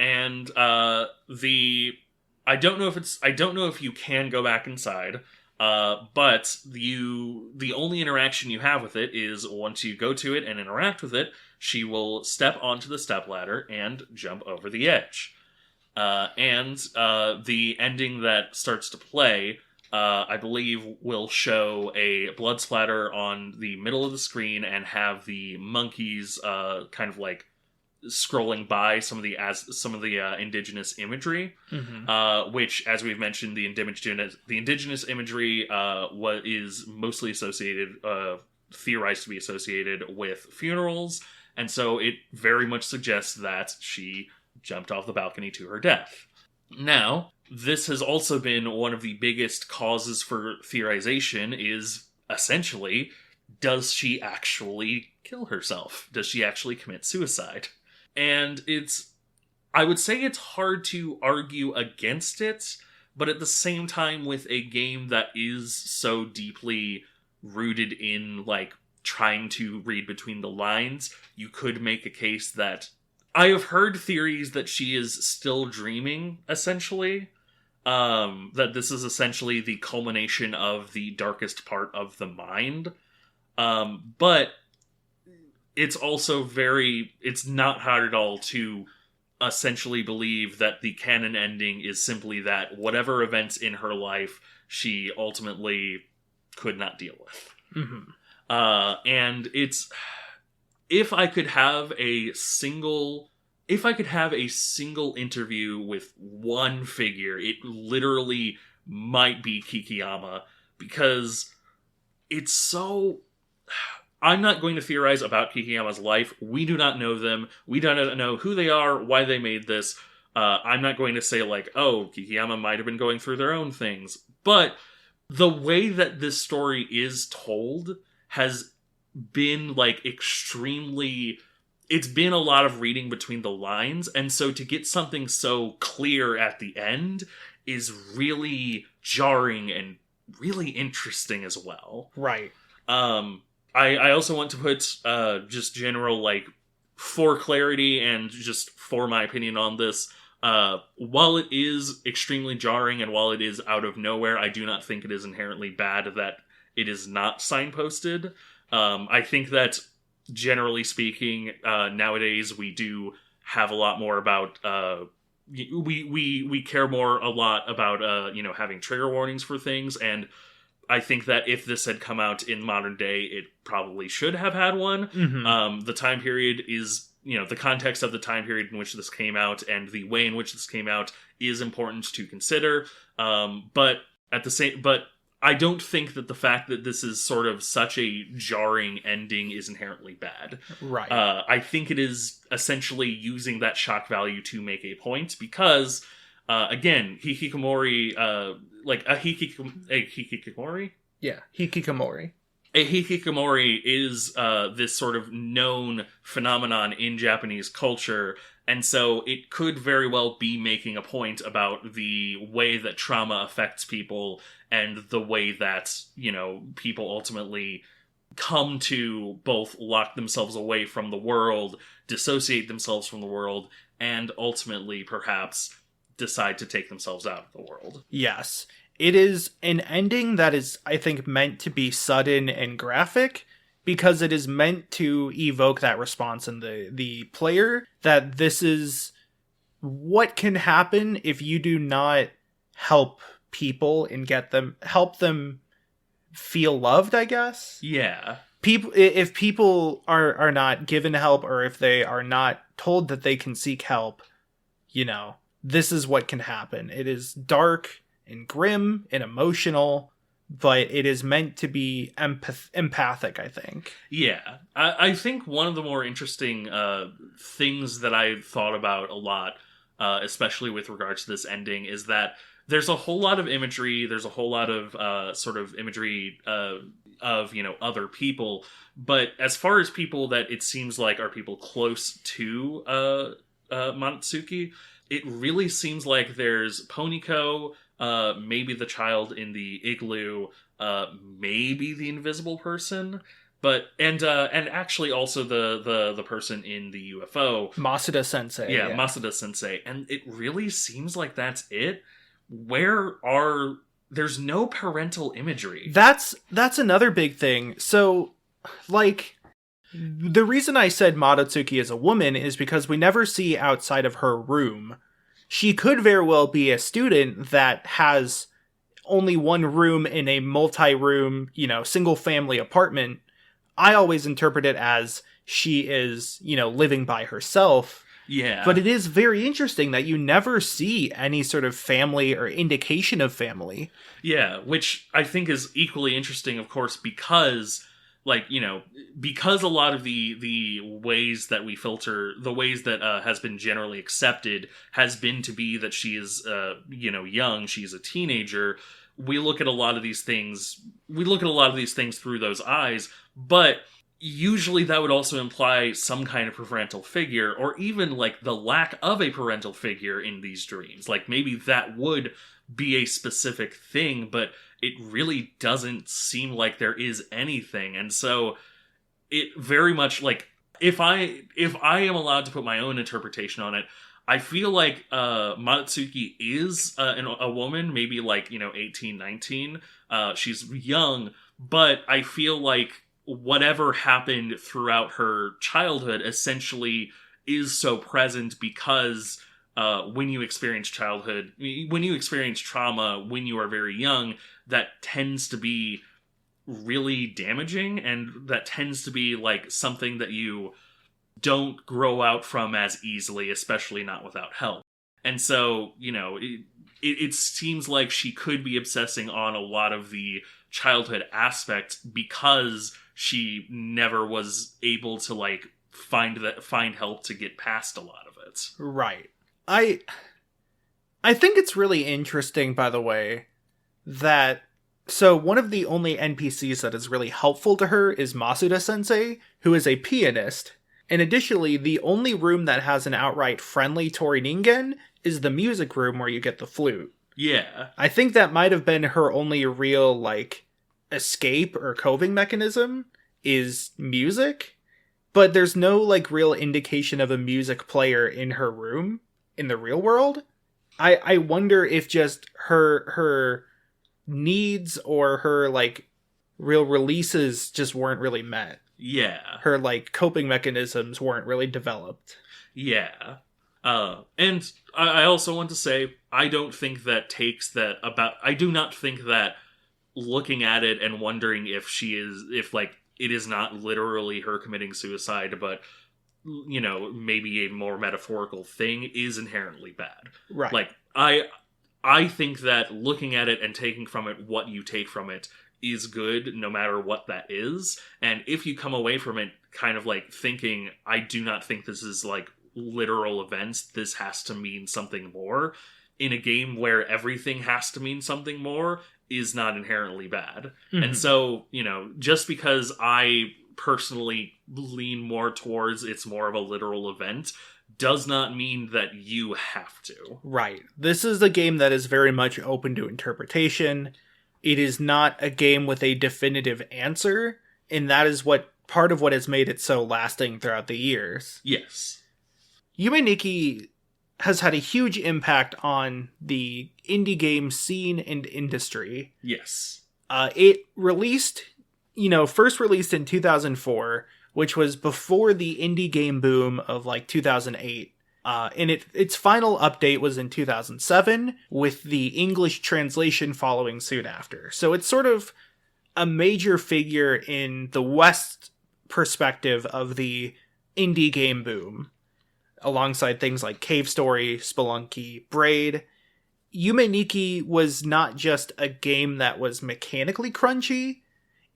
Speaker 3: And I don't know if you can go back inside. But the only interaction you have with it is once you go to it and interact with it, she will step onto the stepladder and jump over the edge. And the ending that starts to play, I believe, will show a blood splatter on the middle of the screen and have the monkeys kind of like scrolling by some of the indigenous imagery, which, as we've mentioned, the indigenous imagery what is mostly associated, theorized to be associated with funerals, and so it very much suggests that she jumped off the balcony to her death. Now, this has also been one of the biggest causes for theorization, is essentially, does she actually kill herself? Does she actually commit suicide? And I would say it's hard to argue against it, but at the same time, with a game that is so deeply rooted in, like, trying to read between the lines, you could make a case that... I have heard theories that she is still dreaming, essentially. That this is essentially the culmination of the darkest part of the mind. But it's also it's not hard at all to essentially believe that the canon ending is simply that whatever events in her life she ultimately could not deal with.
Speaker 1: Mm-hmm.
Speaker 3: And it's, if I could have a single interview with one figure, it literally might be Kikiyama, because it's so... I'm not going to theorize about Kikiyama's life. We do not know them. We do not know who they are, why they made this. I'm not going to say, like, oh, Kikiyama might have been going through their own things. But the way that this story is told has been, like, extremely... It's been a lot of reading between the lines, and so to get something so clear at the end is really jarring and really interesting as well.
Speaker 1: Right.
Speaker 3: I also want to put just general, like, for clarity and just for my opinion on this, while it is extremely jarring and while it is out of nowhere, I do not think it is inherently bad that it is not signposted. I think that, generally speaking, nowadays we do have a lot more about... we care a lot about, having trigger warnings for things, and I think that if this had come out in modern day, it probably should have had one.
Speaker 1: Mm-hmm.
Speaker 3: The time period is, the context of the time period in which this came out and the way in which this came out is important to consider. But I don't think that the fact that this is sort of such a jarring ending is inherently bad.
Speaker 1: Right.
Speaker 3: I think it is essentially using that shock value to make a point, because... again, hikikomori, a hikikomori?
Speaker 1: Yeah, hikikomori.
Speaker 3: A hikikomori is this sort of known phenomenon in Japanese culture, and so it could very well be making a point about the way that trauma affects people and the way that, people ultimately come to both lock themselves away from the world, dissociate themselves from the world, and ultimately, perhaps, decide to take themselves out of the world.
Speaker 1: Yes. It is an ending that is, I think, meant to be sudden and graphic, because it is meant to evoke that response in the player, that this is what can happen if you do not help people and help them feel loved, I guess.
Speaker 3: Yeah.
Speaker 1: If people are not given help, or if they are not told that they can seek help, this is what can happen. It is dark and grim and emotional, but it is meant to be empathic, I think.
Speaker 3: Yeah. I think one of the more interesting things that I've thought about a lot, especially with regards to this ending, is that there's a whole lot of imagery, there's a whole lot of sort of imagery of, other people, but as far as people that it seems like are people close to Monotsuki, it really seems like there's Poniko, maybe the child in the igloo, maybe the invisible person, and actually also the person in the UFO,
Speaker 1: Masuda Sensei.
Speaker 3: Yeah, Masuda Sensei, and it really seems like that's it. There's no parental imagery.
Speaker 1: That's another big thing. So, like, the reason I said Monotsuki is a woman is because we never see outside of her room. She could very well be a student that has only one room in a multi-room, single-family apartment. I always interpret it as she is, living by herself.
Speaker 3: Yeah.
Speaker 1: But it is very interesting that you never see any sort of family or indication of family.
Speaker 3: Yeah, which I think is equally interesting, of course, because... because a lot of the ways that we filter, the ways that has been generally accepted has been to be that she is, young, she's a teenager. We look at a lot of these things through those eyes, but usually that would also imply some kind of parental figure, or even, like, the lack of a parental figure in these dreams. Like, maybe that would be a specific thing, but it really doesn't seem like there is anything. And so it very much, like, if I am allowed to put my own interpretation on it, I feel like Matsuki is a woman, maybe, like, 18, 19. She's young, but I feel like whatever happened throughout her childhood essentially is so present because when you experience trauma when you are very young, that tends to be really damaging, and that tends to be like something that you don't grow out from as easily, especially not without help. And so, it seems like she could be obsessing on a lot of the childhood aspects because she never was able to like find help to get past a lot of it.
Speaker 1: Right. I think it's really interesting, by the way, that so one of the only NPCs that is really helpful to her is Masuda-sensei, who is a pianist. And additionally, the only room that has an outright friendly Tori Ningen is the music room where you get the flute.
Speaker 3: Yeah.
Speaker 1: I think that might have been her only real, like, escape or coping mechanism is music. But there's no, like, real indication of a music player in her room in the real world. I wonder if just her needs or her, like, real releases just weren't really met.
Speaker 3: Yeah.
Speaker 1: Her, like, coping mechanisms weren't really developed.
Speaker 3: Yeah. And I also want to say, I do not think that looking at it and wondering if it is not literally her committing suicide, but, maybe a more metaphorical thing is inherently bad.
Speaker 1: Right.
Speaker 3: Like, I think that looking at it and taking from it what you take from it is good, no matter what that is. And if you come away from it kind of like thinking, I do not think this is like literal events, this has to mean something more, in a game where everything has to mean something more is not inherently bad. Mm-hmm. And so, just because I personally lean more towards it's more of a literal event does not mean that you have to.
Speaker 1: Right. This is a game that is very much open to interpretation. It is not a game with a definitive answer, and that is part of what has made it so lasting throughout the years.
Speaker 3: Yes.
Speaker 1: Yume Nikki has had a huge impact on the indie game scene and industry.
Speaker 3: Yes.
Speaker 1: It released, first released in 2004, which was before the indie game boom of like 2008. And its final update was in 2007, with the English translation following soon after. So it's sort of a major figure in the West perspective of the indie game boom, alongside things like Cave Story, Spelunky, Braid. Yume Nikki was not just a game that was mechanically crunchy,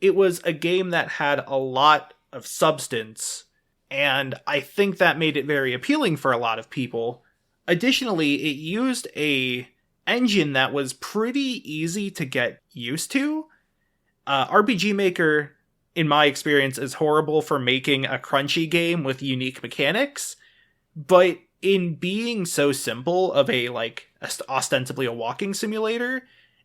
Speaker 1: it was a game that had a lot of substance, and I think that made it very appealing for a lot of people. Additionally, it used a engine that was pretty easy to get used to. RPGmaker, in my experience, is horrible for making a crunchy game with unique mechanics, but in being so simple of ostensibly a walking simulator,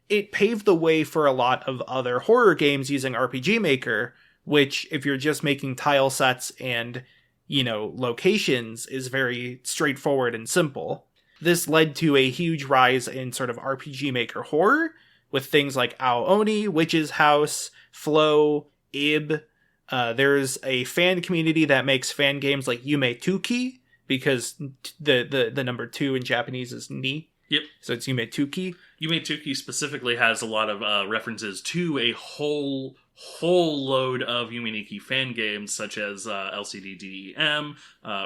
Speaker 1: it paved the way for a lot of other horror games using RPGmaker, which, if you're just making tile sets and, locations, is very straightforward and simple. This led to a huge rise in sort of RPGmaker horror, with things like Ao Oni, Witch's House, Flow, Ib. There's a fan community that makes fan games like Yume Tuki, because the number 2 in Japanese is ni.
Speaker 3: Yep. So
Speaker 1: it's Yume Tuki.
Speaker 3: Yume Tuki specifically has a lot of references to a whole load of Yume Nikki fan games, such as LCD DEM,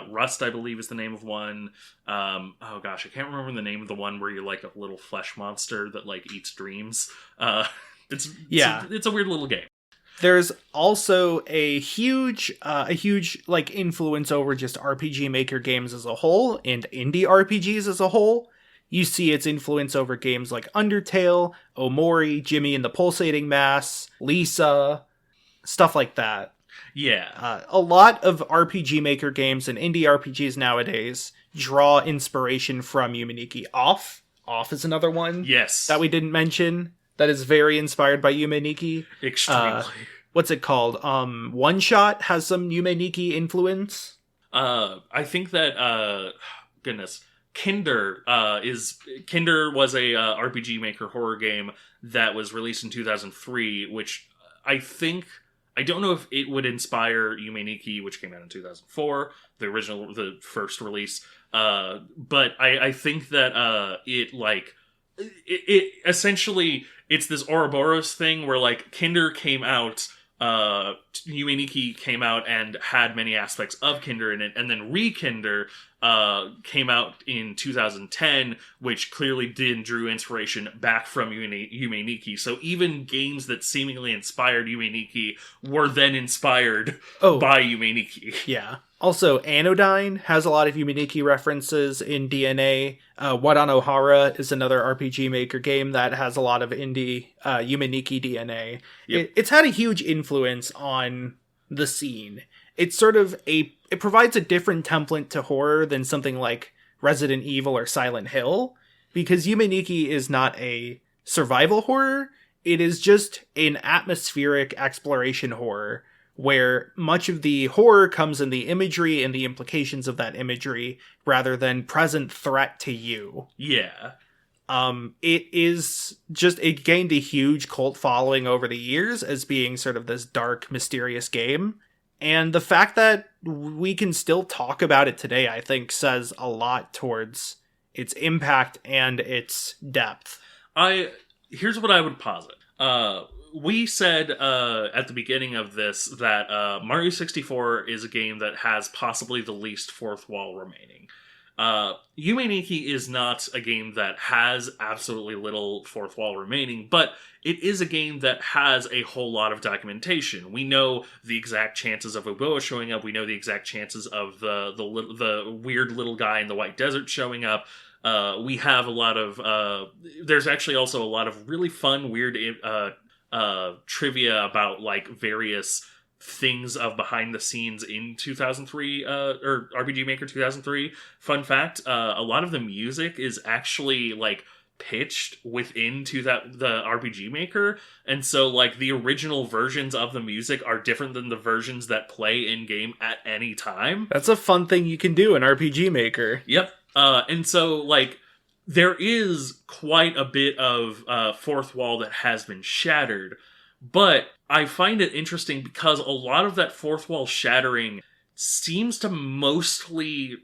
Speaker 3: Rust, I believe, is the name of one. Oh gosh, I can't remember the name of the one where you're like a little flesh monster that like eats dreams. It's a weird little game.
Speaker 1: There's also a huge like influence over just RPGmaker games as a whole and indie RPGs as a whole. You see its influence over games like Undertale, Omori, Jimmy and the Pulsating Mass, Lisa, stuff like that.
Speaker 3: Yeah.
Speaker 1: A lot of RPGmaker games and indie RPGs nowadays draw inspiration from Yume Nikki. Off is another one.
Speaker 3: Yes.
Speaker 1: That we didn't mention. That is very inspired by Yume Nikki.
Speaker 3: Extremely.
Speaker 1: What's it called? One Shot has some Yume Nikki influence.
Speaker 3: I think that Kinder was a RPG Maker horror game that was released in 2003, which I think I don't know if it would inspire Yume Nikki, which came out in 2004, the first release. But I think that it essentially, it's this Ouroboros thing where like Kinder came out, Yume Nikki came out and had many aspects of Kinder in it, and then Re-Kinder came out in 2010, which clearly drew inspiration back from Yume Nikki. So even games that seemingly inspired Yume Nikki were then inspired by Yume Nikki.
Speaker 1: Yeah. Also, Anodyne has a lot of Yume Nikki references in DNA. Wadanohara is another RPGmaker game that has a lot of Yume Nikki DNA.
Speaker 3: Yep.
Speaker 1: It's had a huge influence on the scene. It's sort of it provides a different template to horror than something like Resident Evil or Silent Hill, because Yume Nikki is not a survival horror. It is just an atmospheric exploration horror where much of the horror comes in the imagery and the implications of that imagery rather than present threat to you.
Speaker 3: Yeah.
Speaker 1: It gained a huge cult following over the years as being sort of this dark, mysterious game. And the fact that we can still talk about it today, I think, says a lot towards its impact and its depth.
Speaker 3: Here's what I would posit. We said at the beginning of this that Mario 64 is a game that has possibly the least fourth wall remaining. Yume Nikki is not a game that has absolutely little fourth wall remaining, but it is a game that has a whole lot of documentation. We know the exact chances of Uboa showing up. We know the exact chances of the weird little guy in the White Desert showing up. We have a lot of... there's actually also a lot of really fun, weird trivia about like various things of behind the scenes in 2003 or RPGmaker 2003. Fun fact, a lot of the music is actually like pitched within the RPGmaker, and so like the original versions of the music are different than the versions that play in game at any time.
Speaker 1: That's a fun thing you can do in RPGmaker.
Speaker 3: Yep. And so like there is quite a bit of fourth wall that has been shattered, but I find it interesting because a lot of that fourth wall shattering seems to mostly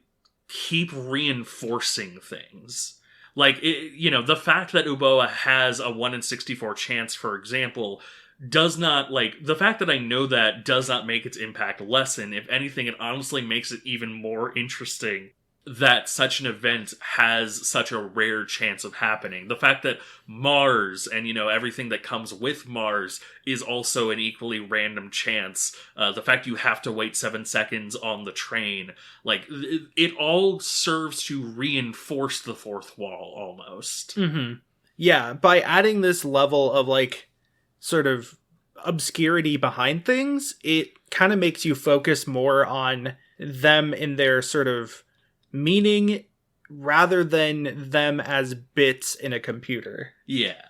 Speaker 3: keep reinforcing things. Like, the fact that Uboa has a 1 in 64 chance, for example, does not, the fact that I know that does not make its impact lessen. If anything, it honestly makes it even more interesting that such an event has such a rare chance of happening. The fact that Mars and, everything that comes with Mars is also an equally random chance. The fact you have to wait 7 seconds on the train. It all serves to reinforce the fourth wall, almost.
Speaker 1: Mm-hmm. Yeah, by adding this level of, sort of obscurity behind things, it kind of makes you focus more on them in their sort of meaning rather than them as bits in a computer.
Speaker 3: Yeah.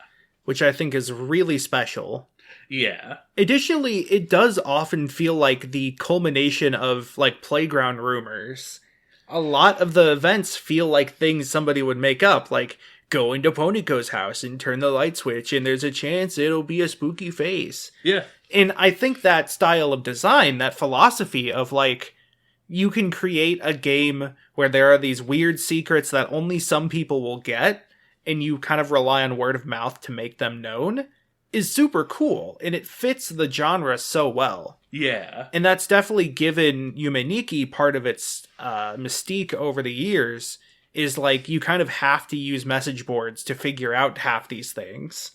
Speaker 1: Which I think is really special.
Speaker 3: Yeah.
Speaker 1: Additionally, it does often feel like the culmination of, playground rumors. A lot of the events feel like things somebody would make up, like go into Ponyko's house and turn the light switch and there's a chance it'll be a spooky face.
Speaker 3: Yeah.
Speaker 1: And I think that style of design, that philosophy of, you can create a game where there are these weird secrets that only some people will get, and you kind of rely on word of mouth to make them known, is super cool, and it fits the genre so well.
Speaker 3: Yeah.
Speaker 1: And that's definitely given Yume Nikki part of its mystique over the years, is you kind of have to use message boards to figure out half these things.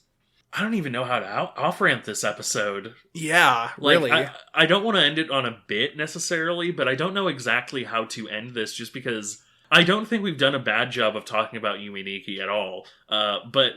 Speaker 3: I don't even know how to off-ramp this episode.
Speaker 1: Yeah, really.
Speaker 3: I don't want to end it on a bit necessarily, but I don't know exactly how to end this just because I don't think we've done a bad job of talking about Yume Nikki at all. But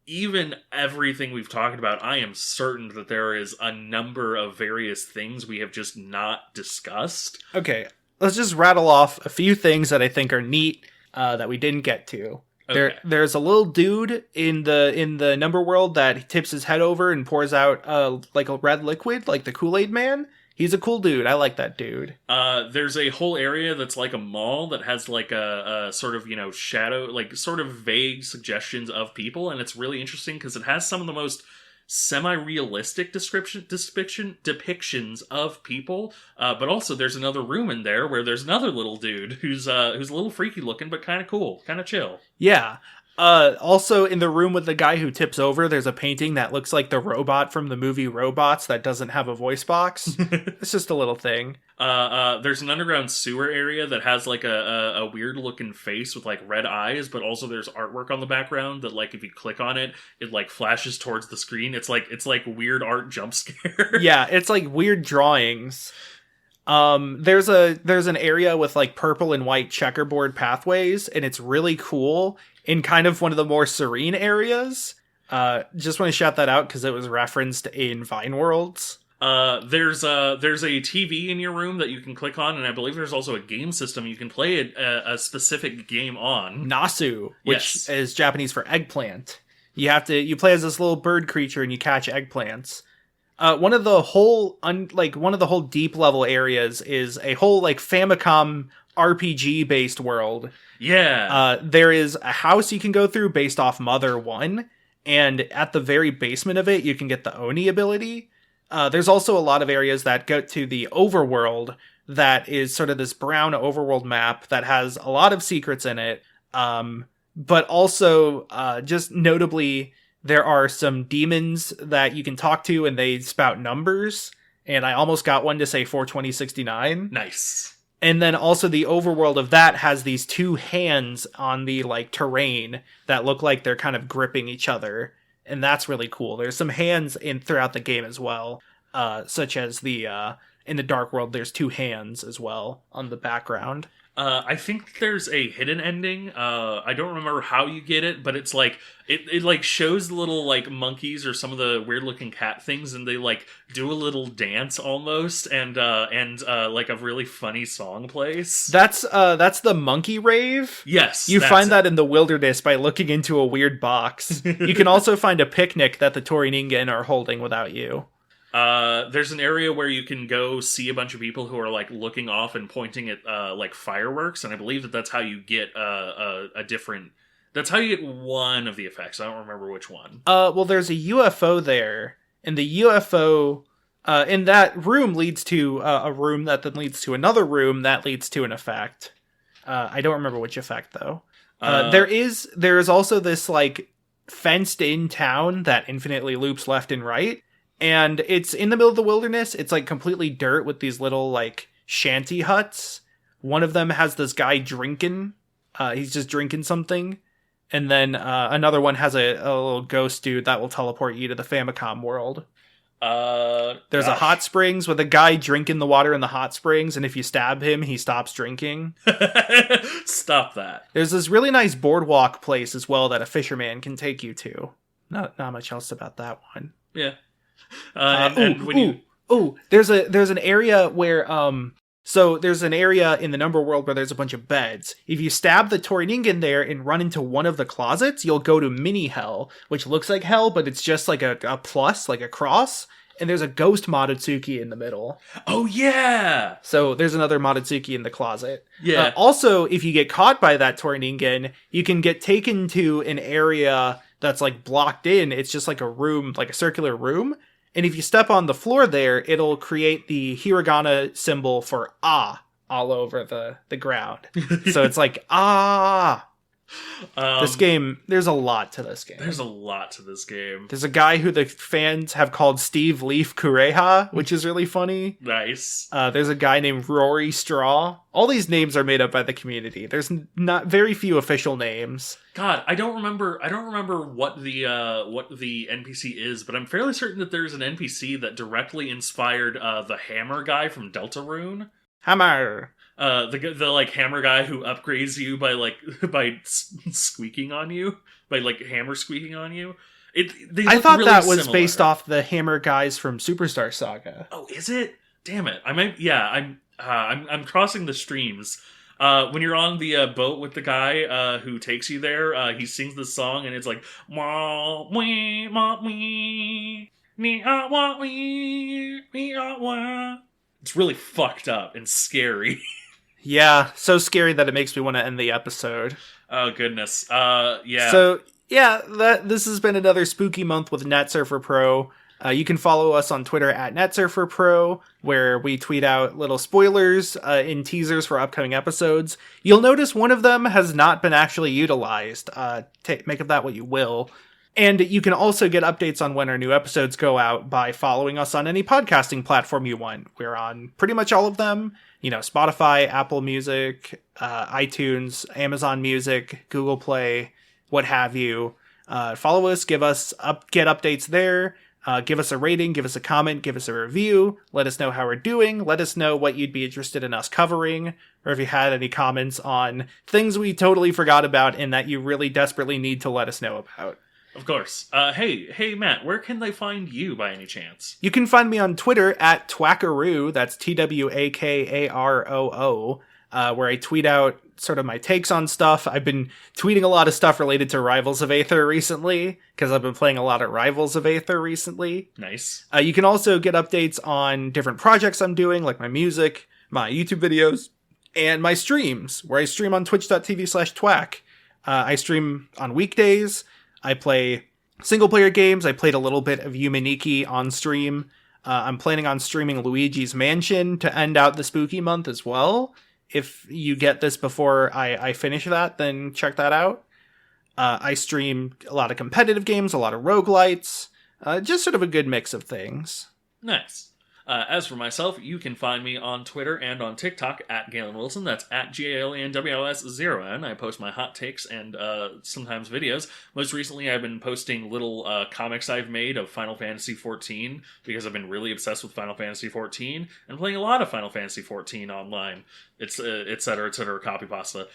Speaker 3: even everything we've talked about, I am certain that there is a number of various things we have just not discussed.
Speaker 1: Okay, let's just rattle off a few things that I think are neat that we didn't get to.
Speaker 3: Okay.
Speaker 1: There's a little dude in the number world that tips his head over and pours out a red liquid, like the Kool-Aid Man. He's a cool dude. I like that dude.
Speaker 3: There's a whole area that's like a mall that has a sort of, shadow, sort of vague suggestions of people. And it's really interesting because it has some of the most semi-realistic depictions of people, but also there's another room in there where there's another little dude who's a little freaky looking, but kind of cool, kind of chill.
Speaker 1: Yeah. Also, in the room with the guy who tips over, there's a painting that looks like the robot from the movie Robots that doesn't have a voice box. It's just a little thing.
Speaker 3: There's an underground sewer area that has like a weird looking face with like red eyes, but also there's artwork on the background that like if you click on it, it like flashes towards the screen. It's like weird art jump scare.
Speaker 1: Yeah, it's like weird drawings. There's an area with like purple and white checkerboard pathways, and it's really cool in kind of one of the more serene areas. Just want to shout that out because it was referenced in Vine Worlds.
Speaker 3: There's a TV in your room that you can click on, and I believe there's also a game system you can play a specific game on.
Speaker 1: Nasu, which is Japanese for eggplant. You play as this little bird creature and you catch eggplants. One of the whole deep level areas is a whole like Famicom RPG based world.
Speaker 3: Yeah.
Speaker 1: There is a house you can go through based off Mother 1, and at the very basement of it you can get the Oni ability. There's also a lot of areas that go to the overworld that is sort of this brown overworld map that has a lot of secrets in it. But also, just notably, there are some demons that you can talk to and they spout numbers. And I almost got one to say 42069.
Speaker 3: Nice.
Speaker 1: And then also the overworld of that has these two hands on the like terrain that look like they're kind of gripping each other. And that's really cool. There's some hands throughout the game as well, such as in the Dark World, there's two hands as well on the background.
Speaker 3: I think there's a hidden ending. I don't remember how you get it, but it's like it like shows the little like monkeys or some of the weird looking cat things, and they like do a little dance almost, and like a really funny song plays.
Speaker 1: That's the monkey rave.
Speaker 3: Yes,
Speaker 1: you find that in the wilderness by looking into a weird box. You can also find a picnic that the Toriningen are holding without you.
Speaker 3: There's an area where you can go see a bunch of people who are like looking off and pointing at like fireworks, and I believe that's how you get that's how you get one of the effects. I don't remember which one.
Speaker 1: Well, there's a UFO there, and the UFO in that room leads to a room that then leads to another room that leads to an effect. I don't remember which effect though. There is also this like fenced in town that infinitely loops left and right. And it's in the middle of the wilderness. It's like completely dirt with these little like shanty huts. One of them has this guy drinking. He's just drinking something. And then another one has a little ghost dude that will teleport you to the Famicom world. There's a hot springs with a guy drinking the water in the hot springs. And if you stab him, he stops drinking.
Speaker 3: Stop that.
Speaker 1: There's this really nice boardwalk place as well that a fisherman can take you to. Not much else about that one.
Speaker 3: Yeah.
Speaker 1: There's an area where there's an area in the number world where there's a bunch of beds. If you stab the Toriningen there and run into one of the closets, you'll go to mini hell, which looks like hell, but it's just like a plus, like a cross. And there's a ghost Moritsuki in the middle.
Speaker 3: Oh yeah.
Speaker 1: So there's another Moritsuki in the closet.
Speaker 3: Yeah.
Speaker 1: Also, if you get caught by that Toriningen, you can get taken to an area that's like blocked in. It's just like a room, like a circular room. And if you step on the floor there, it'll create the hiragana symbol for all over the ground. So it's like, This game, there's a lot to this game.
Speaker 3: There's a lot to this game.
Speaker 1: There's a guy who the fans have called Steve Leaf Kureha, which is really funny.
Speaker 3: Nice.
Speaker 1: There's a guy named Rory Straw. All these names are made up by the community. There's not very few official names.
Speaker 3: God, I don't remember what the NPC is, but I'm fairly certain that there's an NPC that directly inspired the hammer guy from Deltarune.
Speaker 1: Hammer.
Speaker 3: The like hammer guy who upgrades you by squeaking on you, by like hammer squeaking on you.
Speaker 1: I thought
Speaker 3: really
Speaker 1: that was
Speaker 3: similar.
Speaker 1: Based off the hammer guys from Superstar Saga.
Speaker 3: Oh, is it? Damn it! I'm crossing the streams. When you're on the boat with the guy who takes you there, he sings this song and it's like wah wee ma wee me wah wee me wah. It's really fucked up and scary.
Speaker 1: Yeah, so scary that it makes me want to end the episode.
Speaker 3: Oh goodness. Yeah.
Speaker 1: So Yeah, this has been another spooky month with NetSurfer Pro. You can follow us on Twitter at NetSurfer Pro, where we tweet out little spoilers in teasers for upcoming episodes. You'll notice one of them has not been actually utilized. Make of that what you will. And you can also get updates on when our new episodes go out by following us on any podcasting platform you want. We're on pretty much all of them. Spotify, Apple Music, iTunes, Amazon Music, Google Play, what have you. Follow us, get updates there. Give us a rating, give us a comment, give us a review. Let us know how we're doing. Let us know what you'd be interested in us covering, or if you had any comments on things we totally forgot about and that you really desperately need to let us know about.
Speaker 3: Of course. Hey, Matt, where can they find you by any chance?
Speaker 1: You can find me on Twitter at Twakaroo, that's TWAKAROO, where I tweet out sort of my takes on stuff. I've been tweeting a lot of stuff related to Rivals of Aether recently, because I've been playing a lot of Rivals of Aether recently.
Speaker 3: Nice.
Speaker 1: You can also get updates on different projects I'm doing, like my music, my YouTube videos, and my streams, where I stream on twitch.tv/twack. I stream on weekdays. I play single-player games. I played a little bit of Yume Nikki on stream. I'm planning on streaming Luigi's Mansion to end out the spooky month as well. If you get this before I finish that, then check that out. I stream a lot of competitive games, a lot of roguelites, just sort of a good mix of things.
Speaker 3: Nice. As for myself, you can find me on Twitter and on TikTok at Galen Wilson. That's at GALENWLS0N. I post my hot takes and sometimes videos. Most recently, I've been posting little comics I've made of Final Fantasy XIV because I've been really obsessed with Final Fantasy XIV and playing a lot of Final Fantasy XIV online. It's et cetera, copy pasta.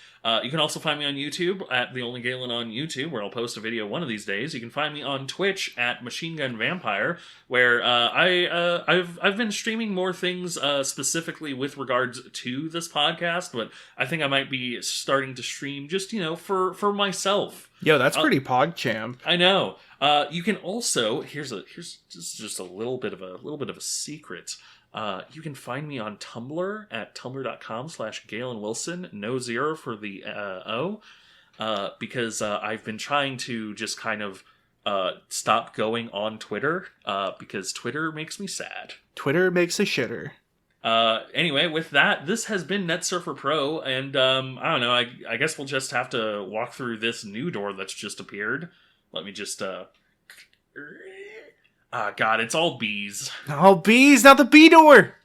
Speaker 3: You can also find me on YouTube at The Only Galen on YouTube, where I'll post a video one of these days. You can find me on Twitch at Machine Gun Vampire, where I've been streaming more things specifically with regards to this podcast, but I think I might be starting to stream just for myself.
Speaker 1: Yo, that's pretty PogChamp.
Speaker 3: I know. You can also here's just a little bit of a secret. You can find me on Tumblr at tumblr.com/Galen Wilson, no zero for the O, because I've been trying to just kind of stop going on Twitter, because Twitter makes me sad.
Speaker 1: Twitter makes a shitter.
Speaker 3: Anyway, with that, this has been NetSurfer Pro, and I don't know, I guess we'll just have to walk through this new door that's just appeared. Let me just, God, it's all bees.
Speaker 1: Oh, bees, not the bee door!